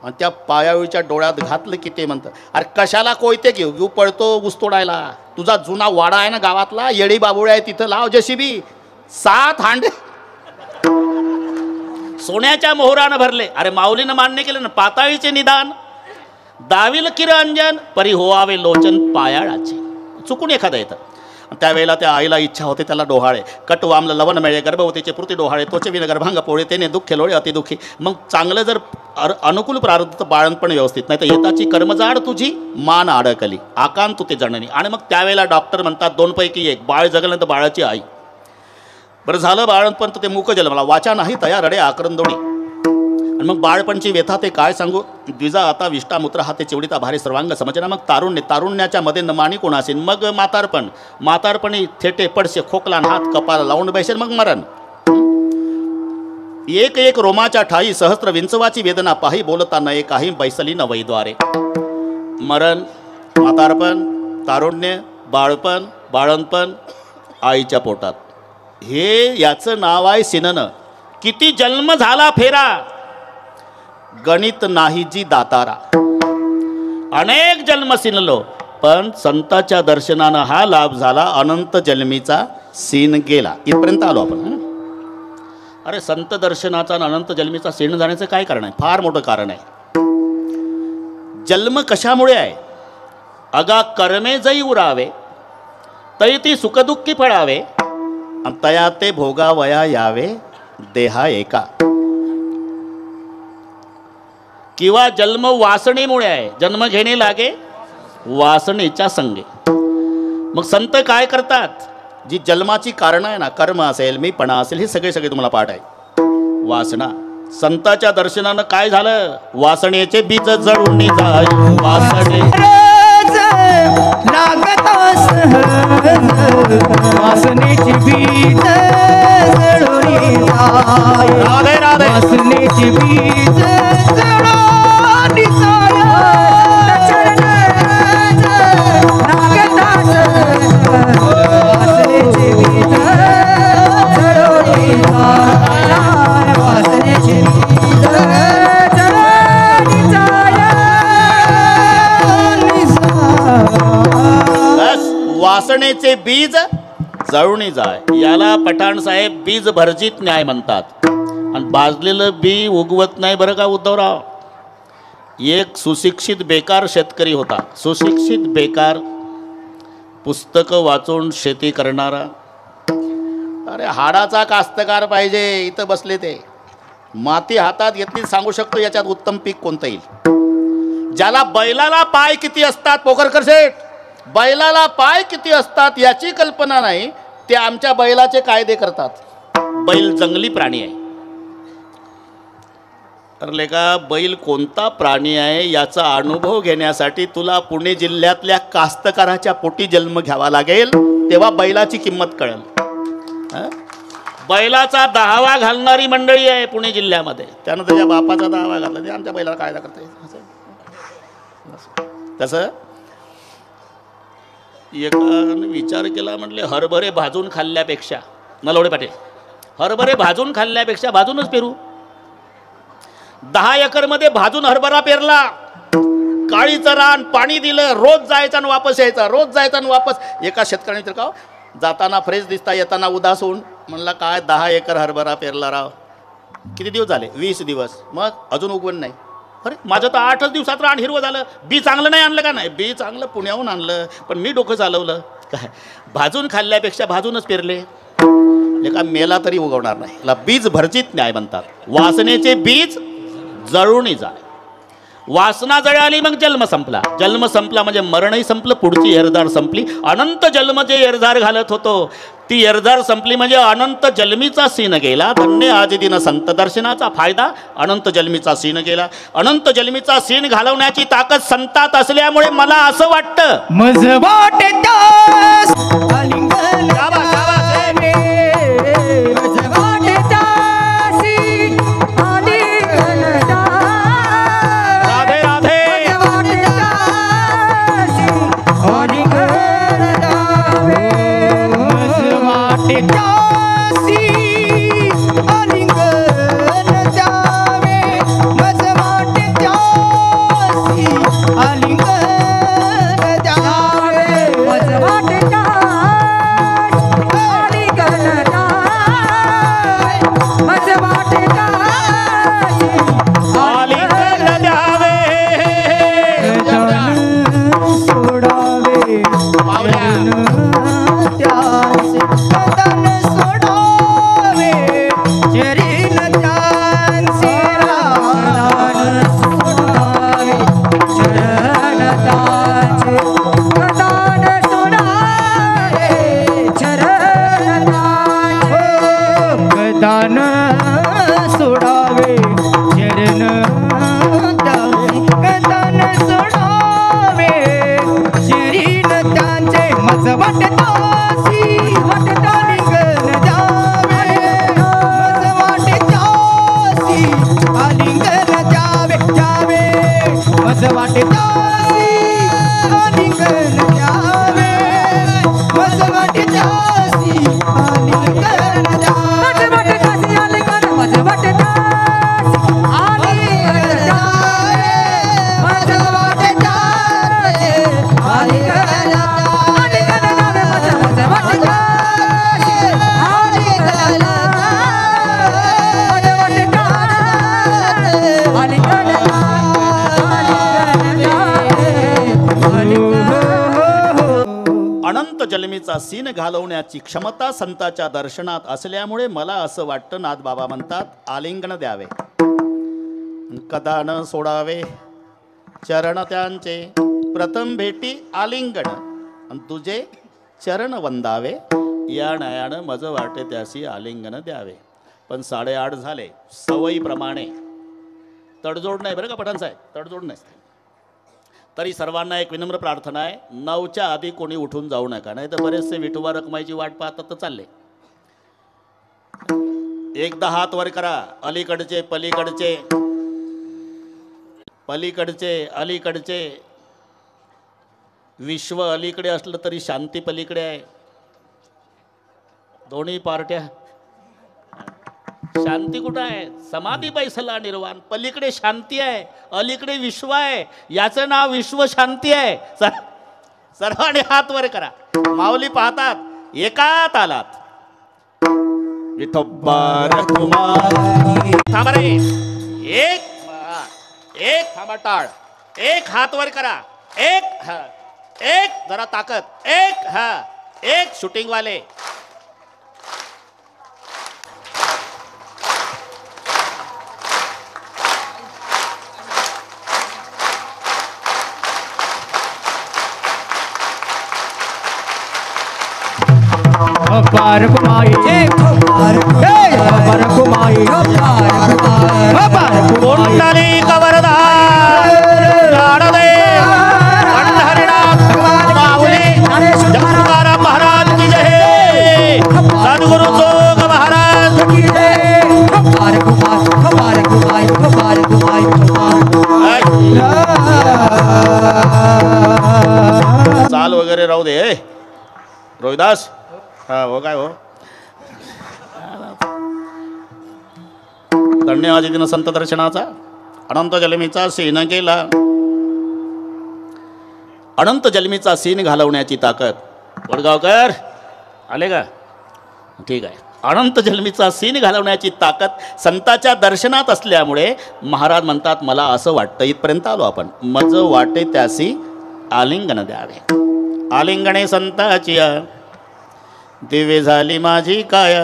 आणि त्या पायाळूच्या डोळ्यात घातलं की ते म्हणतं, अरे कशाला कोयते घेऊ पडतो ऊस तोडायला. तुझा जुना वाडा आहे ना गावातला, येडी बाबुळे आहे, तिथं लाव जेसीबी. 7 हांडे सोन्याच्या मोहरानं भरले. अरे माऊलीनं मान्य केलं ना, पाताळीचे निदान दाविल किर अंजन परी होवावे लोचन पायाळाचे. चुकून एखादं येतं. त्यावेळेला त्या आईला इच्छा होते त्याला डोहाळे कट वामलं लवण मिळे गर्भवतीचे पूर्ती डोहाळे तोचे विन गर्भांग पोळे तेने दुःख लोळे अतिदुःखी. मग चांगलं जर अनुकूल प्रारब्ध बाळणपण व्यवस्थित नाही तर येताची कर्मजाड तुझी मान अडकली आकांत तू ते जननी. आणि मग त्यावेळेला डॉक्टर म्हणतात 2 पैकी 1 बाळ जगलं तर बाळाची आई. बरं झालं बाळणपण तर ते मूक जन्मला वाचा नाही तया रडे आकरंदोडी. आणि मग बाळपणची व्यथा ते काय सांगू द्विजा आता विष्टा मूत्र हाते चिवडीता भारी सर्वांग समजना. मग तारुण्याच्या मध्ये नमानी कोण असेल. मग म्हातारपणी थेटे पडसे खोकला हात कपाला लावून बैसेल मग मरण. एक एक रोमाच्या ठाई सहस्त्र विंचवाची वेदना पाही बोलता नये काही बैसली न वैद्वारे. मरण म्हातारपण तारुण्य बाळपण बाळणपण आईच्या पोटात हे याचं नाव आहे सिनन. किती जन्म झाला फेरा गणित नाही जी दातारा. अनेक जन्म सिनलो पण संताच्या दर्शनानं हा लाभ झाला अनंत जन्मीचा सीन गेला. इथपर्यंत आलो आपण. अरे संत दर्शनाचा अनंत जन्मीचा सीन जाण्याचं काय कारण आहे. फार मोठं कारण आहे. जन्म कशामुळे आहे. अगा कर्मे जई उरावे तै ती सुखदुःखी फळावे तया ते भोगावया यावे देहा एका. किंवा जन्म वासनेमुळे आहे. जन्म घेणे लागे वासनेच्या संगे. मग संत काय करतात जी जन्माची कारण आहे ना कर्म असेल मीपणा असेल हे सगळे तुम्हाला पाठ आहे. वासना संताच्या दर्शनानं काय झालं वासनेचे बीज जळून जाय. वासने वासनेची बीज जळून जाय. राधे राधे वासनेची बीज जळून वासनेचे बीज जळून जाय. याला पठाण साहेब बीज भर्जित न्याय म्हणतात. आणि बाजलेलं बी उगवत नाही बरं का उद्धवराव. एक सुशिक्षित बेकार शेतकरी होता. सुशिक्षित बेकार पुस्तकं वाचून शेती करणारा. अरे हाडाचा कास्तकार पाहिजे. इथं बसले ते माती हातात घेतली सांगू शकतो याच्यात उत्तम पीक कोणतं येईल. ज्याला बैलाला पाय किती असतात पोखरकर शेठ बैलाला पाय किती असतात याची कल्पना नाही ते आमच्या बैलाचे कायदे करतात. बैल जंगली प्राणी आहे. ठरले का बैल कोणता प्राणी आहे याचा अनुभव घेण्यासाठी तुला पुणे जिल्ह्यातल्या कास्तकाराच्या पोटी जन्म घ्यावा लागेल तेव्हा बैलाची किंमत कळेल. बैलाचा 10वा घालणारी मंडळी आहे पुणे जिल्ह्यामध्ये. त्यानं त्याच्या बापाचा 10वा घातला ते आमच्या बैलाला कायदा करता तसं. एकानं विचार केला म्हटले हरभरे भाजून खाल्ल्यापेक्षा नलवडे पाटील हरभरे भाजून खाल्ल्यापेक्षा भाजूनच पेरू. 10 एकरमध्ये भाजून हरभरा पेरला. काळीचं रान पाणी दिलं रोज जायचा आणि वापस यायचा रोज जायचा आणि वापस. एका शेतकऱ्याने तर का जाताना फ्रेश दिसता येताना उदास होऊन म्हणला काय 10 एकर हरभरा पेरला राव. किती दिवस झाले 20 दिवस. मग अजून उगवण नाही. अरे माझं तर 8च दिवसात रान हिरवं झालं. बी चांगलं नाही आणलं का. नाही बी चांगलं पुण्याहून आणलं पण मी डोकं चालवलं. काय भाजून खाल्ल्यापेक्षा भाजूनच पेरले. एका मेला तरी उगवणार नाही. याला बीज भर्जित न्याय म्हणतात. वासनेचे बीज जळून जाय. वासना जळाली मग जन्म संपला. जन्म संपला म्हणजे मरणही संपलं. पुढची एरदार संपली. अनंत जन्म जे एरदार घालत होतो ती एरदार संपली म्हणजे अनंत जन्मीचा सीन गेला. धन्य आज दिन संत दर्शनाचा फायदा. अनंत जन्मीचा सीन गेला. अनंत जन्मीचा सीन घालवण्याची ताकद संतात असल्यामुळे मला असं वाटतं मज वाटे कदान सोडावे चरण त्याचे कदान सोडावे शरीर त्यांचे मज वाटतासी वाटता लिंगन द्यावे मज वाटतासी आलिंगन द्यावे द्यावे मज वाटतासी आलिंगन द्यावे मज वाटतासी आलिंगन अनंत जन्मीचा सीन घालवण्याची क्षमता संताच्या दर्शनात असल्यामुळे मला असं वाटतं, नाथ बाबा म्हणतात आलिंगन द्यावे कदा न सोडावे चरण त्यांचे प्रथम भेटी आलिंगन आणि तुझे चरण वंदावे या नयानं मज वाटे त्यासी आलिंगन द्यावे. पण 8:30 झाले. सवयीप्रमाणे तडजोड नाही बरं का पठाण साहेब, तडजोड नाही. तरी सर्वांना एक विनम्र प्रार्थना आहे, 9च्या आधी कोणी उठून जाऊ नका, नाही तर बरेचसे विठोबा रखमाईची वाट पाहतात तर चालले. एकदा हात वर करा. अलीकडचे पलीकडचे पलीकडचे अलीकडचे. विश्व अलीकडे असलं तरी शांती पलीकडे आहे. दोन्ही पार्ट्या. शांती कुठं आहे? समाधी बैसला निर्वाण. पलीकडे शांती आहे, अलीकडे विश्व आहे. याचं नाव विश्व शांती आहे. सर्वांनी हात वर करा. माऊली पाहतात एका तालात विठोबा रखुमाई. थांबा रे. एक थांबा. टाळ. एक हात वर करा. एक जरा ताकद. एक शूटिंग वाले. पार कुमाई पार कुमाई कुंडली कवरदार ज्ञानदेव पंढरीनाथ माऊली तुकाराम महाराज की जय. सद्गुरु जोग महाराज की जय. पार कुमाई चाल वगैरे राहू दे. रोहिदास. हा हो काय हो. धन्यवाद दिन संत दर्शनाचा. अनंत जन्मीचा सीन केला. अनंत जन्मीचा सीन घालवण्याची ताकद. वडगावकर आले का? ठीक आहे. अनंत जन्मीचा सीन घालवण्याची ताकद संताच्या दर्शनात असल्यामुळे महाराज म्हणतात मला असं वाटतं. इथपर्यंत आलो आपण. मज वाटे त्यासी आलिंगन द्यावे. आलिंगणे संताची दिवे झाली माझी काया.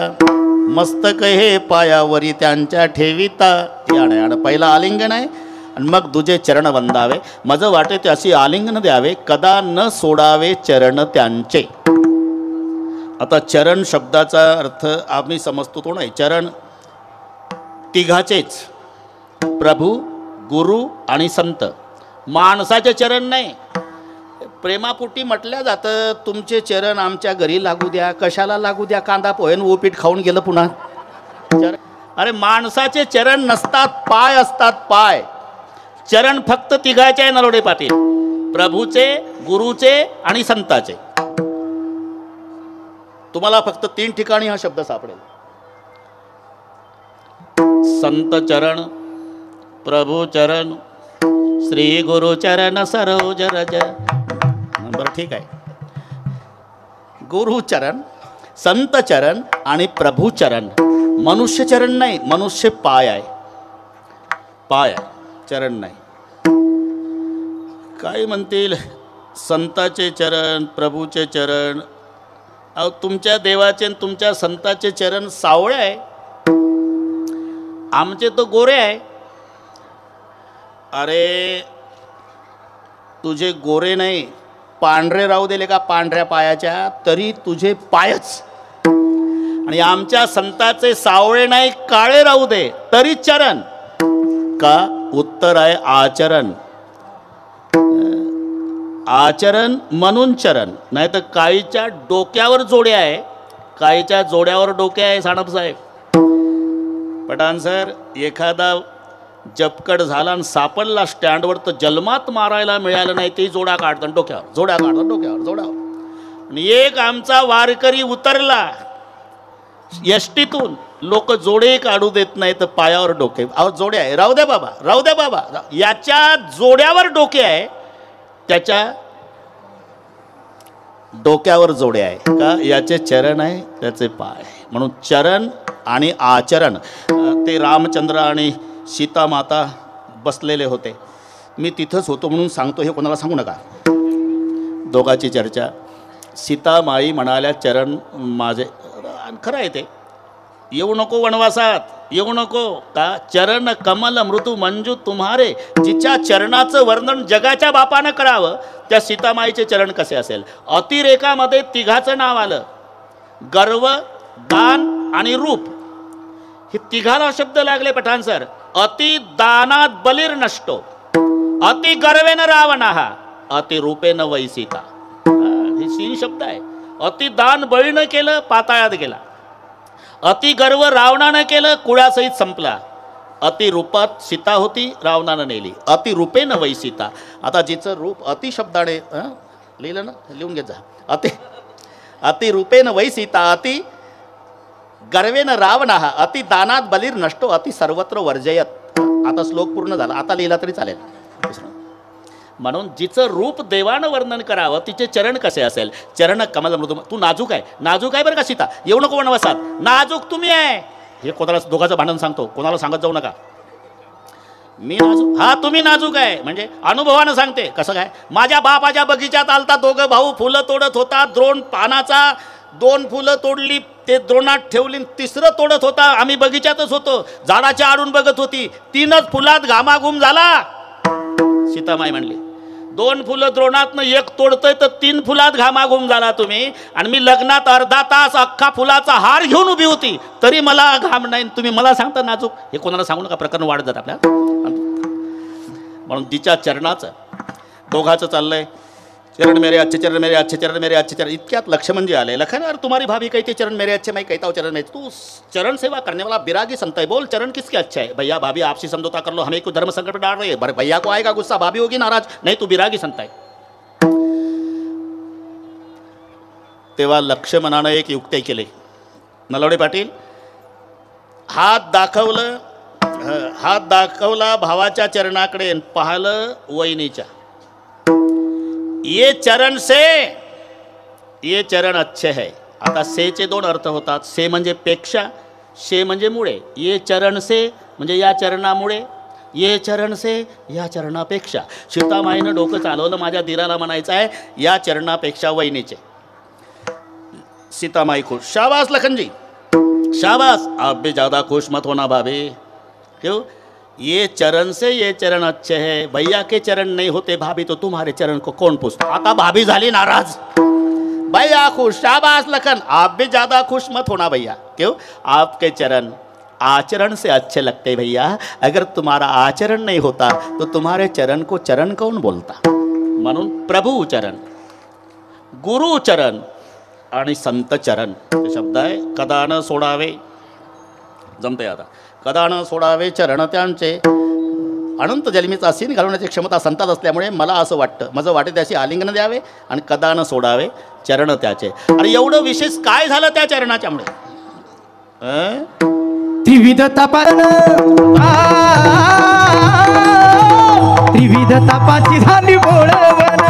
मस्तक हे पायावरी त्यांच्या ठेविता. यानं पहिला आलिंगन आहे आणि मग तुझे चरण वंदावे. मज वाटे त्यासी आलिंगन द्यावे कदा न सोडावे चरण त्यांचे. आता चरण शब्दाचा अर्थ आम्ही समजतो तो नाही. चरण तिघाचेच, प्रभू, गुरु आणि संत. माणसाचे चरण नाही. प्रेमापोटी म्हटल्या जातं तुमचे चरण आमच्या घरी लागू द्या. कशाला लागू द्या? कांदा पोहेन उपीट खाऊन गेलं पुन्हा. अरे माणसाचे चरण नसतात, पाय असतात. पाय. चरण फक्त तिघाचे आहे नरोडे पाटील. प्रभूचे, गुरुचे आणि संताचे. तुम्हाला फक्त 3 ठिकाणी हा शब्द सापडेल. संत चरण, प्रभू चरण, श्री गुरु चरण सरोज रज. बरं ठीक आहे. गुरुचरण, संत चरण आणि प्रभू चरण. मनुष्य चरण नाही. मनुष्य पाय आहे. पाय आहे, चरण नाही. काय म्हणतील संताचे चरण, प्रभूचे चरण. अहो तुमच्या देवाचे आणि तुमच्या संताचे चरण सावळे आहे. आमचे तो गोरे आहे. अरे तुझे गोरे नाही, पांढरे राहू दिले का पांढऱ्या पायाच्या, तरी तुझे पायच. आणि आमच्या संताचे सावळे नाही काळे राहू दे तरी चरण का उत्तर आहे आचरण. आचरण म्हणून चरण, नाही तर काळीच्या डोक्यावर जोड्या आहे, काळीच्या जोड्यावर डोक्या आहे साणप साहेब. पठाण सर, एखादा जपकड झाला आणि सापडला स्टँडवर तर जन्मात मारायला मिळालं नाही ते जोडा काढतात डोक्यावर, जोड्या काढतात डोक्यावर, जोड्यावर. आणि एक आमचा वारकरी उतरला एसटीतून, लोक जोडे काढू देत नाही तर पायावर डोके. अहो जोडे आहे, राहू द्या बाबा, राहू द्या बाबा. याच्या जोड्यावर डोके आहे, त्याच्या डोक्यावर जोडे आहे का, याचे चरण आहे त्याचे पाय. म्हणून चरण आणि आचरण. ते रामचंद्र आणि सीता माता बसलेले होते, मी तिथंच होतो म्हणून सांगतो, हे कोणाला सांगू नका. दोघाची चर्चा. सीतामाई म्हणाल्या चरण माझे. खरं आहे ते, येऊ नको वनवासात, येऊ नको का, चरण कमल मृदू मंजू तुम्हारे. जिच्या चरणाचं वर्णन जगाच्या बापानं करावं त्या सीतामाईचे चरण कसे असेल. अतिरेकामध्ये तिघाचं नाव आलं, गर्व, दान आणि रूप. हे तिघाला शब्द लागले पठाण सर. अति दानात बलीर नष्टो, अति गर्वेन रावणा, अति रूपेन वै सीता. हे 3 शब्द आहे. अति दान बळीनं केलं, पाताळात गेला. अति गर्व रावणानं केलं, कुळासहित संपला. अति रूपात सीता होती, रावणानं नेली. अति रूपेनं वै सीता. आता जिचं रूप अति शब्दाने लिहिलं ना, लिहून घेत जा. अति रूपेनं वै सीता, अति गर्वेनं रावणा, अति दानात बलीर नष्टो, अति सर्वत्र वर्जयत. आता श्लोक पूर्ण झाला, आता लिहिला तरी चालेल. म्हणून जिचं रूप देवानं वर्णन करावं तिचे चरण कसे असेल. चरण कमल मृदू. तू नाजूक आहे, नाजूक आहे बरं का सीता, येऊ नको वनवासात, नाजूक तुम्ही आहे. हे कोणाला दोघांचं भांडण सांगतो, कोणाला सांगत जाऊ नका. मी नाजूक, हा तुम्ही नाजूक आहे म्हणजे अनुभवानं सांगते. कसं काय, माझ्या बापाच्या बगीच्यात आलता, दोघं भाऊ फुलं तोडत होता. द्रोण पानाचा 2 फुलं तोडली, ते द्रोणात ठेवली, 3रं तोडत होता. आम्ही बगीच्यातच होतो, झाडाच्या आडून बघत होती, 3च फुलात घामाघूम झाला. सीतामाई म्हणली 2 फुलं द्रोणातनं 1 तोडतंय तर 3 फुलात घामाघूम झाला तुम्ही. आणि मी लग्नात अर्धा तास अख्खा फुलाचा हार घेऊन उभी होती तरी मला घाम नाही, तुम्ही मला सांगता नाजूक. हे कोणाला सांगू नका, प्रकरण वाढत जात आपल्या. म्हणून तिच्या चरणाचं दोघाचं चाललंय. चरण मेरे अच्छे, चरण मेरे अच्छे, चरण मेरे अच्छे. चरण इतक्यात लक्ष्मण जी आले. लखन यार तुम्हारी भाभी कहती है चरण मेरे अच्छे, मैं कहता हूँ चरण मेरे. तू चरण सेवा करने वाला बिरागी संत है, बोल चरण किसके अच्छे है. भैया भाभी आपसी समझौता कर लो, हमें कोई धर्म संकट में डाल रहे हैं. भैया को आएगा गुस्सा, भाभी होगी नाराज. नहीं तू बिरागी संत है. तेव्हा लक्ष्मणानं एक युक्ती केली. नलवडे पाटील हात दाखवला भावाच्या चरणाकडे, पाहिलं वहिनीच्या. ये चरण से, ये चरण अच्छे है. आता सेचे 2 अर्थ होतात. से म्हणजे पेक्षा, शे म्हणजे मुळे. ये चरण से म्हणजे या चरणामुळे, ये चरण से या चरणापेक्षा. सीतामाईनं डोकं चालवलं, माझ्या दिराला म्हणायचं आहे या चरणापेक्षा वहिनीचे. सीतामाई खुश. शाबाश लखनजी, शाबाश. आप भी ज़्यादा खुश मत होना भाभी. क्यों, ये चरण से ये चरण अच्छे है, भैया के चरण नहीं होते भाभी तो तुम्हारे चरण को कौन पूछता. आता भाभी झाली नाराज, भैया खुश. शाबाश लखन, आप भी ज़्यादा खुश मत होना भैया. क्यों, आपके चरण आचरण से अच्छे लगते भैया. अगर तुम्हारा आचरण नहीं होता तो तुम्हारे चरण को चरण कौन बोलता. म्हणून प्रभू चरण, गुरु चरण आणि संत चरण हे शब्द आहे. कदा न सोडावे, जमते आता. कदा न सोडावे चरण त्यांचे. अनंत जन्मीचा सीन घालवण्याची क्षमता संतात असल्यामुळे मला असं वाटतं, माझं वाटे त्याशी आलिंगन द्यावे आणि कदा न सोडावे चरण त्याचे. अरे एवढं विशेष काय झालं त्या चरणाच्यामुळे. त्रिविध तापान, त्रिविध तापाची झाली बोळवण.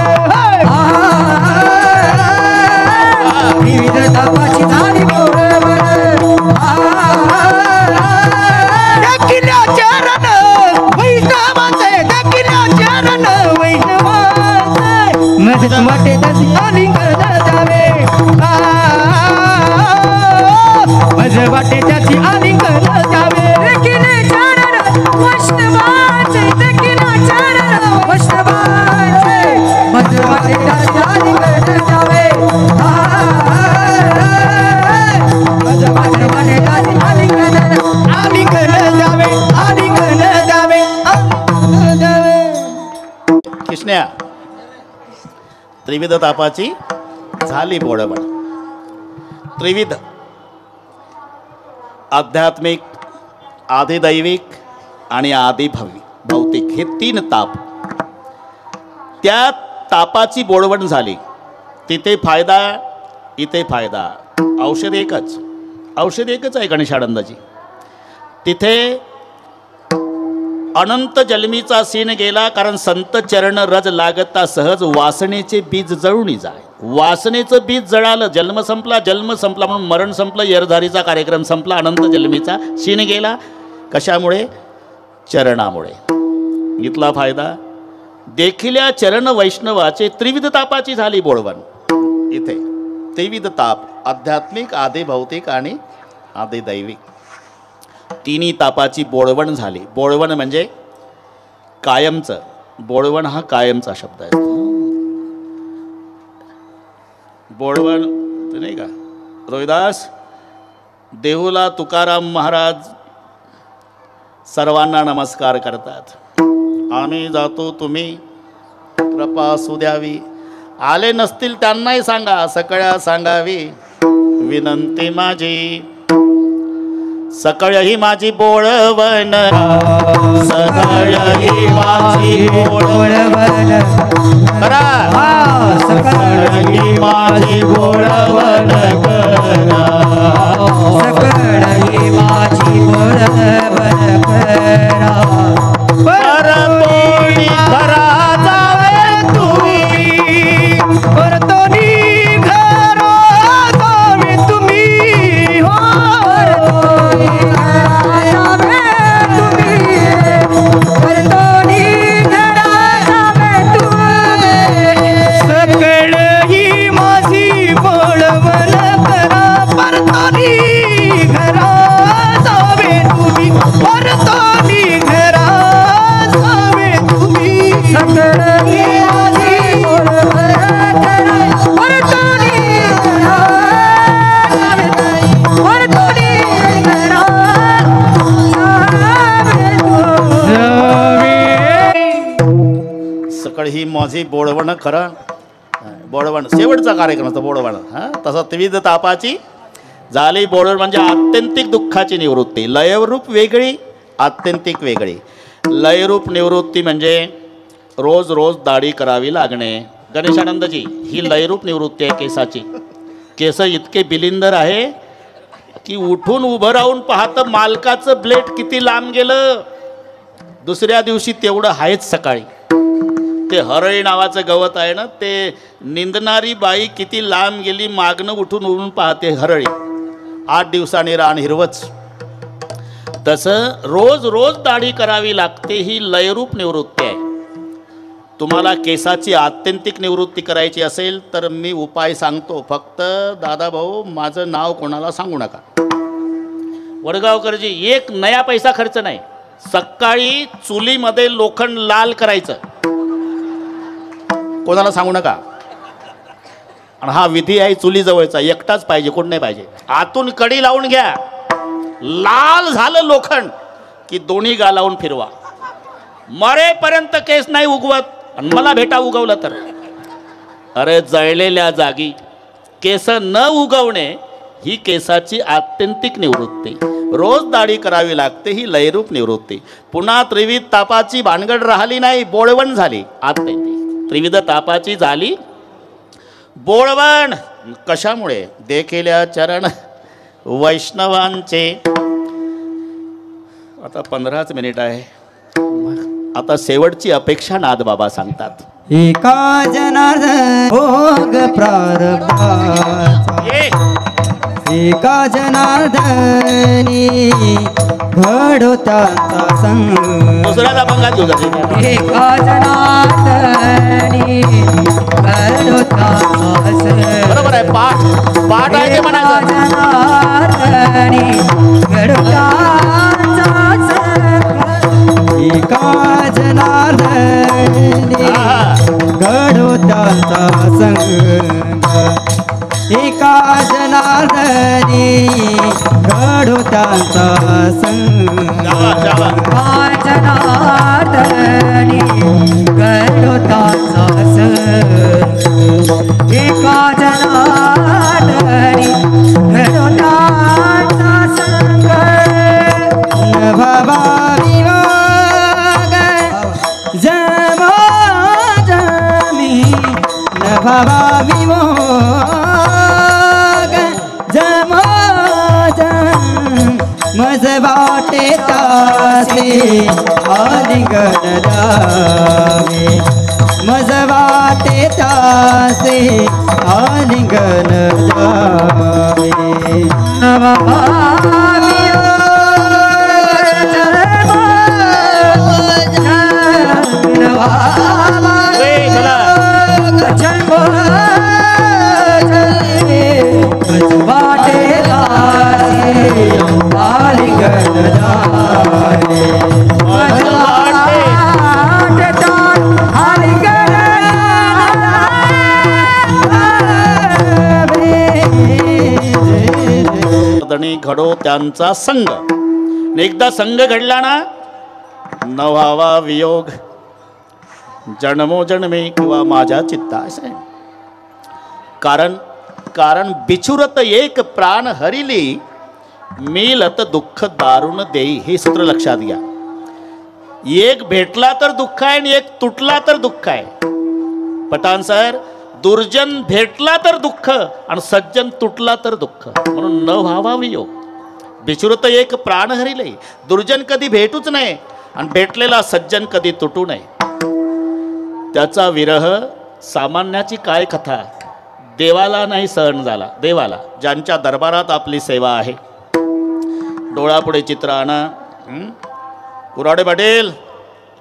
त्रिविध तापाची झाली बोळवण. दक्षिणा चरण वैष्णवाचे, दक्षिणा चरण वैष्णवाचे. मजत वाटे त्याची आलिंगन द्यावे, मज वाटे त्याची आलिंगन द्यावे. दक्षिणे चरण वैष्णवाचे, दक्षिणा चरण वैष्णवाचे. आलिंगन द्यावे आलिंगन द्यावे आलिंगन द्यावे. कृष्ण्या त्रिविध तापाची झाली बोळवण. त्रिविध आध्यात्मिक, आधिदैविक आणि भौतिक हे 3 ताप. त्या तापाची बोळवण झाली. तिथे फायदा, इथे फायदा. औषध एकच आहे गणेशानंदाजी. तिथे अनंत जन्मीचा सीन गेला, कारण संत चरण रज लागता सहज वासनेचे बीज जळून जाय. वासनेचं बीज जळालं, जन्म संपला म्हणून मरण संपलं, येरधारीचा कार्यक्रम संपला, अनंत जन्मीचा सीन गेला. कशामुळे? चरणामुळे. इथला फायदा. देखिल्या चरण वैष्णवाचे त्रिविध तापाची झाली बोळवण. इथे त्रिविध ताप, आध्यात्मिक, आधिभौतिक आणि आधिदैविक, 3 तापाची बोळवण झाली. बोळवण म्हणजे कायमचं. बोळवण हा कायमचा शब्द आहे. बोळवण नाही का? रोहिदास देहूला तुकाराम महाराज सर्वांना नमस्कार करतात. आम्ही जातो, तुम्ही कृपा असू द्यावी. आले नसतील त्यांनाही सांगा, सकळ्या सांगावी विनंती माझी. सकळही माझी बोळवण, सकळही माझी बोळवण करा, सकळही माझी बोळवण करा, सकळही माझी बोळवण करा. परतोनी घरा जावे तुम्ही, परतोनी घरा जावे तुम्ही, हो परतोनी घरा जावे तुम्ही. सकळ ही माझी बोळवण करा, परतोनी घरा जावे तुम्ही, परतोनी घरा जावे तुम्ही. सकळ ही माझी बोळवण करा, परतोनी घरा जावे तुम्ही, परतोनी घरा जावे. सकळ ही माझी बोळवण खरं. बोळवण शेवटचा कार्यक्रम असतो बोळवण. हां, तसं त्रिविध तापाची झाली बोळवण म्हणजे आत्यंतिक दुःखाची निवृत्ती. लयरूप वेगळी, आत्यंतिक वेगळी. लयरूप निवृत्ती म्हणजे रोज रोज दाढी करावी लागणे. गणेशानंदजी, ही लयरूप निवृत्ती आहे केसाची. केस इतके बिलिंदर आहे की उठून उभं राहून पाहतं मालकाचं ब्लेड किती लांब गेलं. दुसऱ्या दिवशी तेवढं आहेच सकाळी. ते हरळी नावाचं गवत आहे ना, ते निंदणारी बाई किती लांब गेली, मागणं उठून पाहते हरळी. 8 दिवसांनी रान हिरवच. तसं रोज रोज दाढी करावी लागते. ही लयरूप निवृत्ती आहे. तुम्हाला केसाची आत्यंतिक निवृत्ती करायची असेल तर मी उपाय सांगतो. फक्त दादाभाऊ माझं नाव कोणाला सांगू नका. वडगावकरजी, 1 नया पैसा खर्च नाही. सकाळी चुलीमध्ये लोखंड लाल करायचं, कोणाला सांगू नका. आणि हा विधी आहे चुलीजवळचा, एकटाच पाहिजे, कोण नाही पाहिजे. आतून कडी लावून घ्या, लाल झालं लोखंड की दोन्ही गालावून फिरवा. मरेपर्यंत केस नाही उगवत. आणि मला भेटा उगवलं तर, अरे जळलेल्या जागी केस न उगवणे ही केसाची आत्यंतिक निवृत्ती. रोज दाढी करावी लागते, ही लयरूप निवृत्ती. पुन्हा त्रिविध तापाची भानगड राहिली नाही, बोळवण झाली. आत्यंतिक त्रिविध तापाची झाली बोळवण. कशामुळे? देखिल्या चरण वैष्णवांचे. आता 15च मिनिट आहे. आता शेवटची अपेक्षा नादबाबा सांगतात. एका जनार्दन भोग प्रारब्धाचा, एका जनार्दनी घडो त्यांचा संग. दुसऱ्याचा पंगात घेऊ जाते. एका जनार्दनी घडो त्यांचा संग. बरोबर आहे. पाठ आहे ते म्हणायचं. जनार्दनी घडो त्यांचा संग. एका जनार्दनी घडो त्यांचा संग. एका जनार्दनी घडो त्यांचा संग. जावा जावा जनार्दनी गरुडाचा संग एका जनार्दनी गरुडाचा संग नभवा विवाग जमा जमी नभवा विवाग जमा मज वाटे तासे आलिंगन जावे मज वाटे तासे आलिंगन जावे घडो त्यांचा संग. एकदा संग घडला ना न व्हावा वियोग जन्मोजन्मे किंवा माझ्या चित्ता असे. कारण बिछुरत एक प्राण हरिली मिलत दुःख दारुण देई. हे सूत्र लक्षात घ्या. एक भेटला तर दुःख आहे आणि एक तुटला तर दुःख आहे. पठाण सर, दुर्जन भेटला तर दुःख आणि सज्जन तुटला तर दुःख. म्हणून न व्हावा वियोग. बिछुरत एक प्राण हरिले. दुर्जन कधी भेटूच नाही आणि भेटलेला सज्जन कधी तुटू नये. त्याचा विरह सामान्याची काय कथा. देवाला नाही सहन झाला. देवाला ज्यांच्या दरबारात आपली सेवा आहे. डोळापुढे चित्र आणा. कुराडे पाटील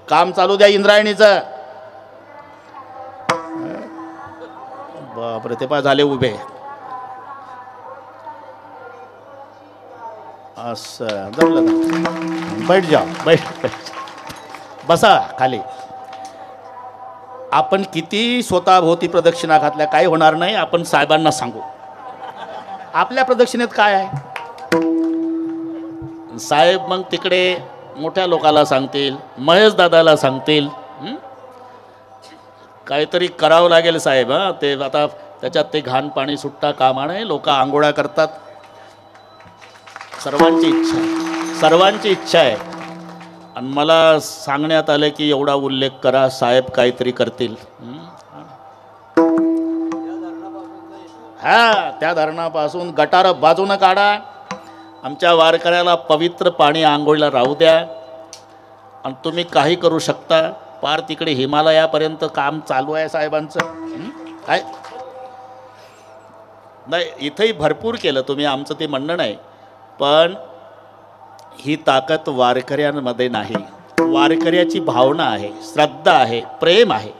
काम चालू द्या इंद्रायणीचं. बापरे ते पा झाले उभे. असं जमलं ना. बैठ जा बैठ बसा खाली. आपण किती स्वतःभोवती प्रदक्षिणा घातल्या काही होणार नाही. आपण साहेबांना सांगू आपल्या प्रदक्षिणेत काय आहे. साहेब मग तिकडे मोठ्या लोकाला सांगतील, महेश दादाला सांगतील. काहीतरी करावं लागेल साहेब. हां ते आता त्याच्यात ते घाण पाणी सुट्टा कामा नये. लोक आंघोळ्या करतात. सर्वांची इच्छा आहे. आणि मला सांगण्यात आलं की एवढा उल्लेख करा, साहेब काहीतरी करतील. हा त्या धरणापासून गटार बाजूनं काढा. आमच्या वारकऱ्याला पवित्र पाणी आंघोळीला राहू द्या. आणि तुम्ही काही करू शकता. पार तिकडे हिमालयापर्यंत काम चालू आहे साहेबांचं. काय नाही इथंही भरपूर केलं तुम्ही, आमचं ते म्हणणं नाही. पण ही ताकद वारकऱ्यांमध्ये नाही. वारकऱ्याची भावना आहे, श्रद्धा आहे, प्रेम आहे.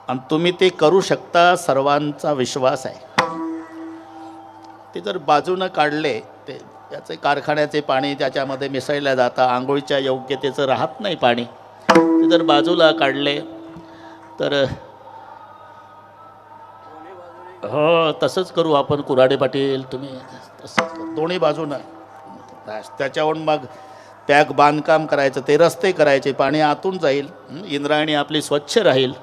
आणि तुम्ही ते करू शकता. सर्वांचा विश्वास आहे. ते जर बाजूनं काढले ते त्याचे कारखान्याचे पाणी त्याच्यामध्ये मिसळलं जातं. आंघोळीच्या योग्यतेचं राहत नाही पाणी. ते जर बाजूला काढले तर हो तसंच करू आपण. कुराडे पाटील तुम्ही तसंच दोन्ही बाजूनं. त्याच्यावरून मग पॅक बांधकाम करायचं, ते रस्ते करायचे, पाणी आतून जाईल. इंद्रायणी आपली स्वच्छ राहील.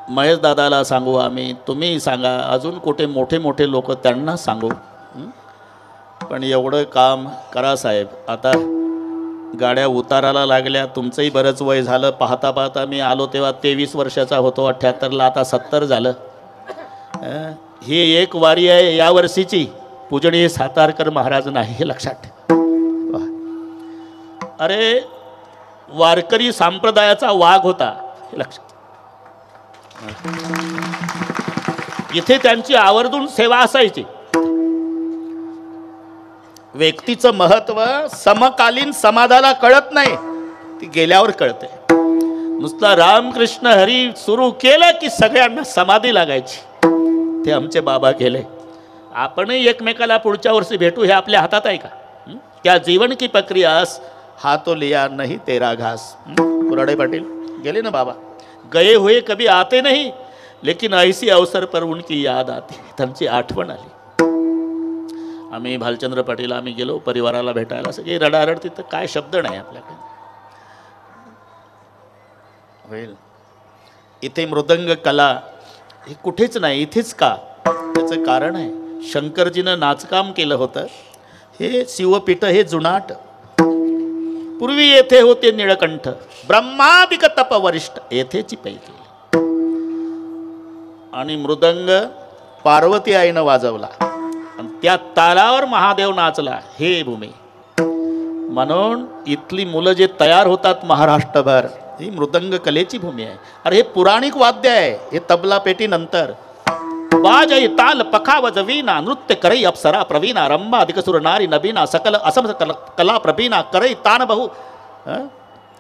महेश दादाला सांगू आम्ही, तुम्ही सांगा, अजून कुठे मोठे मोठे लोक त्यांना सांगू. पण एवढं काम करा साहेब. आता गाड्या उताराला लागल्या. तुमचंही बरंच वय झालं. पाहता पाहता मी आलो तेव्हा 23 वर्षाचा होतो. 78ला आता 70 झालं. ही एक वारी आहे या वर्षीची. पूजनीय सातारकर महाराज नाही हे लक्षात ठेवा. अरे वारकरी संप्रदायाचा वाघ होता हे लक्षात. इथे त्यांची आवर्जून सेवा असायची. व्यक्तीचं महत्व समकालीन समाजाला कळत नाही, ती गेल्यावर कळते. नुसता रामकृष्ण हरी सुरू केलं की सगळ्यांना समाधी लागायची. ते आमचे बाबा गेले. आपणही एकमेकाला पुढच्या वर्षी भेटू हे आपल्या हातात आहे का. क्या जीवन की प्रक्रियास हाथों लिया नहीं तेरा घास. कुराडे पाटील गेले ना बाबा. गए हुए कभी आते नहीं, लेकिन ऐसी अवसर पर उनकी याद आती. त्यांची आठवण आली. आम्ही भालचंद्र पाटील आम्ही गेलो परिवाराला भेटायला, सगळी रडारड, तिथं काय शब्द नाही आपल्याकडे. होईल इथे मृदंग कला हे कुठेच नाही, इथेच का? त्याचं कारण आहे शंकरजीनं नाचकाम केलं होतं. हे शिवपीठ हे जुनाट. पूर्वी येथे होते निळकंठ, ब्रह्मादिक तप वरिष्ठ येथेची पैकी. आणि मृदंग पार्वती आईनं वाजवला आणि त्या तालावर महादेव नाचला. हे भूमी म्हणून इथली मुलं जे तयार होतात महाराष्ट्रभर, ही मृदंग कलेची भूमी आहे. अरे हे पुराणिक वाद्य आहे, हे तबला पेटी नंतर. वाजय ताल पखावज वीणा नृत्य करई अप्सरा प्रवीणा रंभा अधिक सुर नारी नबीना सकल असम कला प्रवीणा करई तान बहु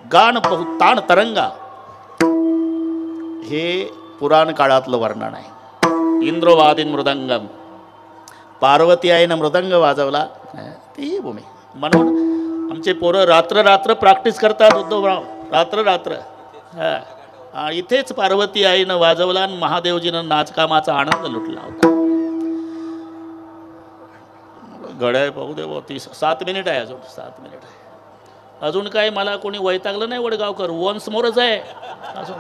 गान बहु तान तरंगा. हे पुराण काळातलं वर्णन आहे. इंद्रवादीन मृदंगम, पार्वती आईनं मृदंग वाजवला, ती भूमी. म्हणून आमचे पोरं रात्र रात्र प्रॅक्टिस करतात उद्धवराव, रात्र रात्र. हां, इथेच पार्वती आईनं वाजवला आणि महादेवजीनं नाचकामाचा आनंद लुटला होता. घड्याळ पाहू दे, 7 मिनिट आहे, अजून 7 मिनिट आहे. अजून काय मला कोणी वैतागलं नाही वडगावकर, वन्स मोरच आहे अजून.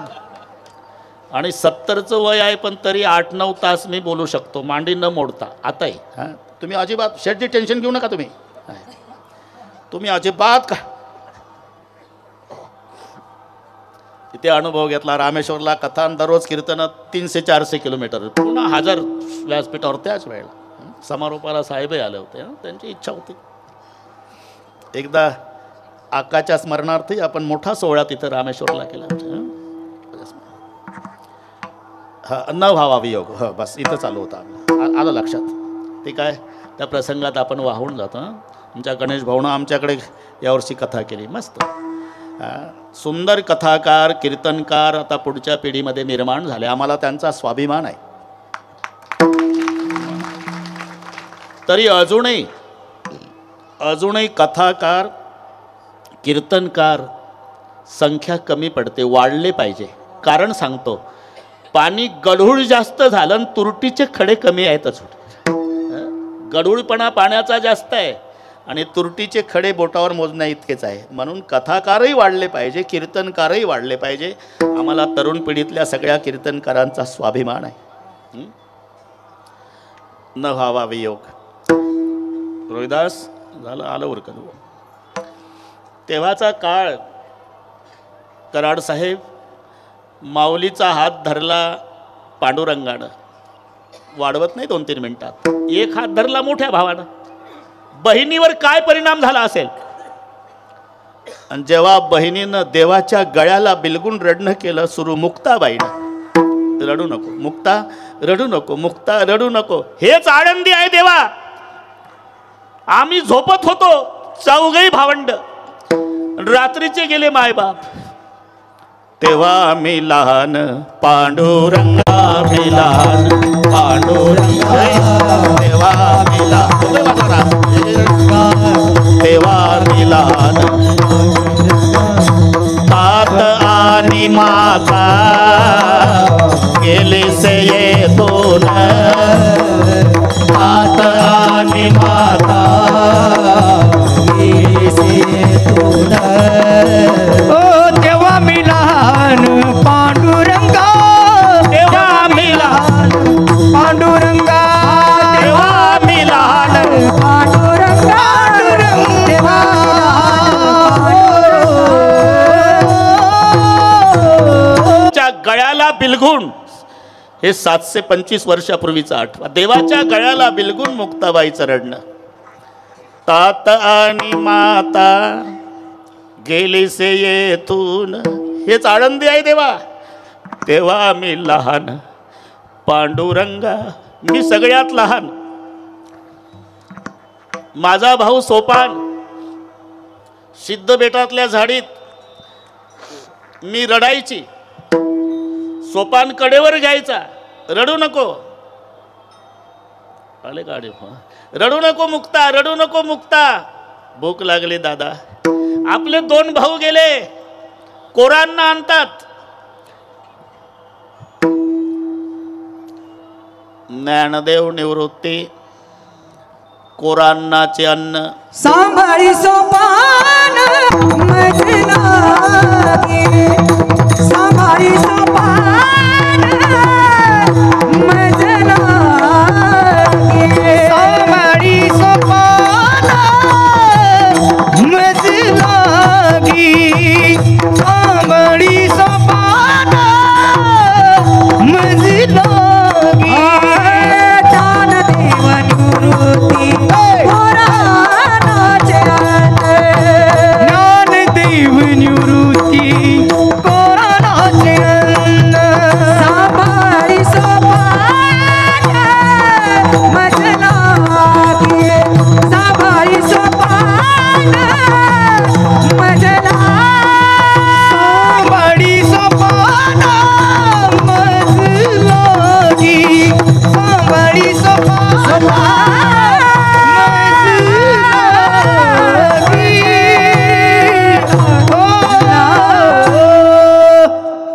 आणि 70चं वय आहे, पण तरी 8-9 तास मी बोलू शकतो मांडी न मोडता आताही. हां, तुम्ही अजिबात शेटची टेन्शन घेऊ नका. तुम्ही अजिबात का इथे अनुभव घेतला. रामेश्वरला कथा दररोज कीर्तन 300-400 किलोमीटर, पुन्हा 1000 व्यासपीठावर त्याच वेळेला. समारोपाला साहेबही आले होते, त्यांची इच्छा होती. एकदा आकाच्या स्मरणार्थी आपण मोठा सोहळा तिथं रामेश्वरला केला. न व्हावा वियोग, बस इथं चालू होता. आलं लक्षात. ते काय त्या प्रसंगात आपण वाहून जातो. आमच्या गणेश भाऊनं आमच्याकडे यावर्षी कथा केली, मस्त सुंदर कथाकार कीर्तनकार आता पुढच्या पिढीमध्ये निर्माण झाले. आम्हाला त्यांचा स्वाभिमान आहे. तरी अजूनही कथाकार कीर्तनकार संख्या कमी पडते, वाढले पाहिजे. कारण सांगतो, पाणी गढूळ जास्त झालं आणि तुरटीचे खडे कमी आहेतच. गढूळपणा पाण्याचा जास्त आहे आणि तुरटीचे खडे बोटावर मोजण्या इतकेच आहे. म्हणून कथाकारही वाढले पाहिजे, कीर्तनकारही वाढले पाहिजे. आम्हाला तरुण पिढीतल्या सगळ्या कीर्तनकारांचा स्वाभिमान आहे. न व्हावा वियोग. रोहिदास झालं, आलं उरकत. तेव्हाचा काळ, कराड साहेब माऊलीचा हात धरला पांडुरंगानं, वाढवत नाही 2-3 मिनिटात. एक हात धरला मोठ्या भावानं. बहिणीवर काय परिणाम झाला असेल. आणि जेव्हा बहिणीनं देवाच्या गळ्याला बिलगून रडणं केलं सुरू, मुक्ताबाईनं, रडू नको मुक्ता, रडू नको मुक्ता, रडू नको, हेच आनंदी आहे देवा. आम्ही झोपत होतो 4घी भावंड, रात्रीचे गेले मायबाप. तेव्हा मी लहान पांडुरंगा, मी लहान पांडुरंगा, तेव्हा मी लहान, तेव्हा मी लहान. तात आणि माता गेले से येतून, तात आणि माता गेले से येतून. तेव्हा मी लहान पांडुरंगा, तेव्हा मी लहान पांडुरंगा, तेव्हा मी लहान पांडुरंगा, तेव्हा च्या गळ्याला बिलगून, हे 725 वर्षापूर्वीचा आठवा. देवाच्या गळ्याला बिलगून मुक्ताबाईचं रडणं. तात आणि माता गेली से येथून, हेच आनंदी आहे देवा. तेव्हा मी लहान पांडुरंगा, मी सगळ्यात लहान. माझा भाऊ सोपान सिद्धबेटातल्या झाडीत मी रडायची, सोपान कडेवर घ्यायचा, रडू नको, आले गाडी, रडू नको मुक्ता, रडू नको मुक्ता, भूक लागली दादा. आपले 2 भाऊ गेले, कोरांना आणतात. ज्ञानदेव निवृत्ती कोरान्नाचे अन्न सांभाळी सोपान मजला गे सांभाळी सोपान मजला गे सांभाळी सोपान मजला गे सांभाळी सोपान मजला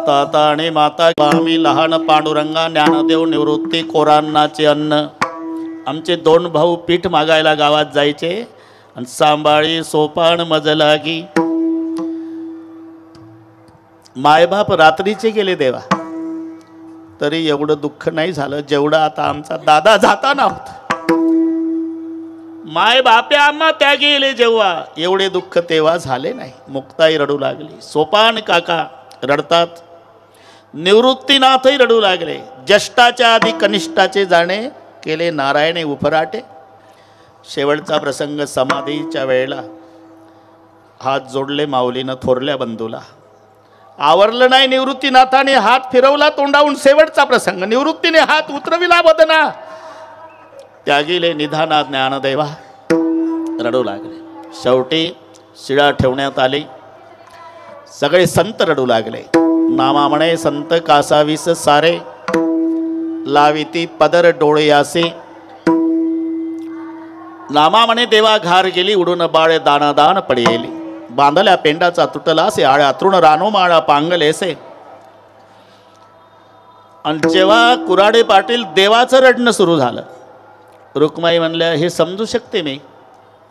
ताता आणि माता आम्ही लहान पांडुरंगा ज्ञानदेव निवृत्ती कोरान्नाचे अन्न आमचे 2 भाऊ पीठ मागायला गावात जायचे आणि सांभाळी सोपान मजलागी मायबाप रात्रीचे गेले देवा तरी एवढं दुःख नाही झालं जेवढं आता आमचा दादा जाताना होता माय बापे आम्हा त्या गेले जेव्हा एवढे दुःख तेव्हा झाले नाही मुक्ताई रडू लागली सोपान काका रडतात निवृत्तीनाथही रडू लागले ज्येष्ठाच्या आधी कनिष्ठाचे जाणे केले नारायणे उफराटे शेवटचा प्रसंग समाधीच्या वेळेला हात जोडले माऊलीनं थोरल्या बंधूला आवरलं नाही निवृत्तीनाथाने हात फिरवला तोंडावून शेवटचा प्रसंग निवृत्तीने हात उतरविला बदना त्यागीले निधाना ज्ञानदेवा रडू लागले शेवटी शिळा ठेवण्यात आली सगळे संत रडू लागले नामा म्हणे संत कासावीस सारे लाविती पदर डोळे यासे नामा म्हणे देवा घार गेली उडून बाळे दानादान पडेली बांधल्या पेंडाचा तुटलासे आळ्या तृण रानो माळा पांगलेसे आणि जेव्हा कुराडे पाटील देवाचं रडणं सुरू झालं रुक्माई म्हणल्या हे समजू शकते मी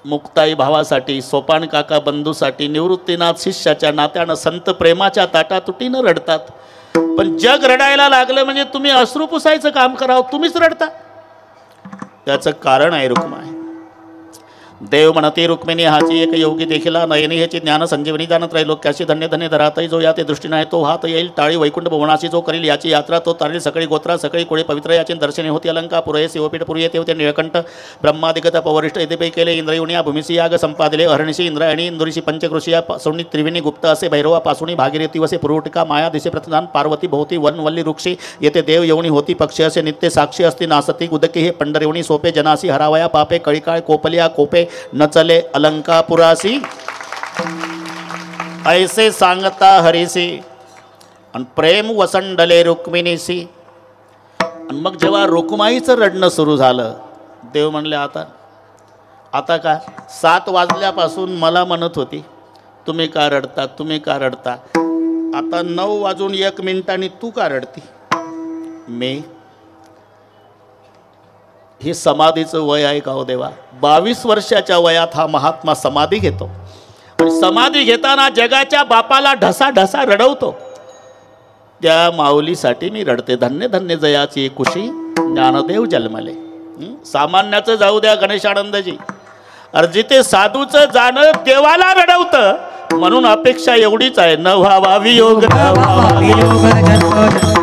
मुक्ताई भावासाठी सोपान काका बंधूसाठी निवृत्तीनाथ शिष्याच्या नात्यानं संत प्रेमाच्या ताटातुटीनं रडतात पण जग रडायला लागलं म्हणजे तुम्ही अश्रू पुसायचं काम करावं तुम्हीच रडता त्याचं कारण आहे रुक्माई देव म्हणते रुक्मिणी हाची एक योगी देखिला नयनी ह्याची ज्ञान संजीवनी जाणत त्रैलोक्याशी धन्य धन्य धरातही जो या ते दृष्टीने आहे तो हात येईल टाळी वैकुंठ भवनाशी जो करील याची यात्रा तो तारेल सकाळी गोत्रा सकाळी कोळी पवित्र याची दर्शने होती अलंका पुरे शिवपीठ पुरी येते होते निळकंठ ब्रह्मादिगत पवरिष्ठ येथे केले इंद्रयुनी या भूमिशी याग संपादिले अरणिशी इंद्रायणी इंदुरीशी पंचकृषी या सोनी त्रिवेणी गुप्त असे भैरवा पासुणी भागीरथी वसे पुरुटिका माया दिशे प्रतिदान पार्वती भोवती वनवल्ली वृक्षी येथे देव येवणी होती पक्षी असे नित्य साक्षी असती नासती उदकी हे पंढरवणी सोपे जनासी हरावया पापे कळीकाळ कोपलिया कोपे न चले अलंकापुरासी ऐसे सांगता हरीसी आणि प्रेम वसंडले रुक्मिणीसी आणि मग जेव्हा रुक्माईचं रडणं सुरू झालं देव म्हणले आता का 7 वाजल्यापासून मला म्हणत होती तुम्ही का रडता तुम्ही का रडता आता 9 वाजून 1 मिनिटांनी तू का रडती मी हे समाधीचं वय आहे का हो देवा 22 वर्षाच्या वयात हा महात्मा समाधी घेतो आणि समाधी घेताना जगाच्या बापाला ढसा ढसा रडवतो त्या माऊलीसाठी मी रडते धन्य धन्य जयाची कुशी ज्ञानदेव जन्मले सामान्याचं जाऊ द्या गणेशानंदजी अर्जिते साधूचं जाणं देवाला रडवतं म्हणून अपेक्षा एवढीच आहे न व्हावा वियोग न व्हावा वियोग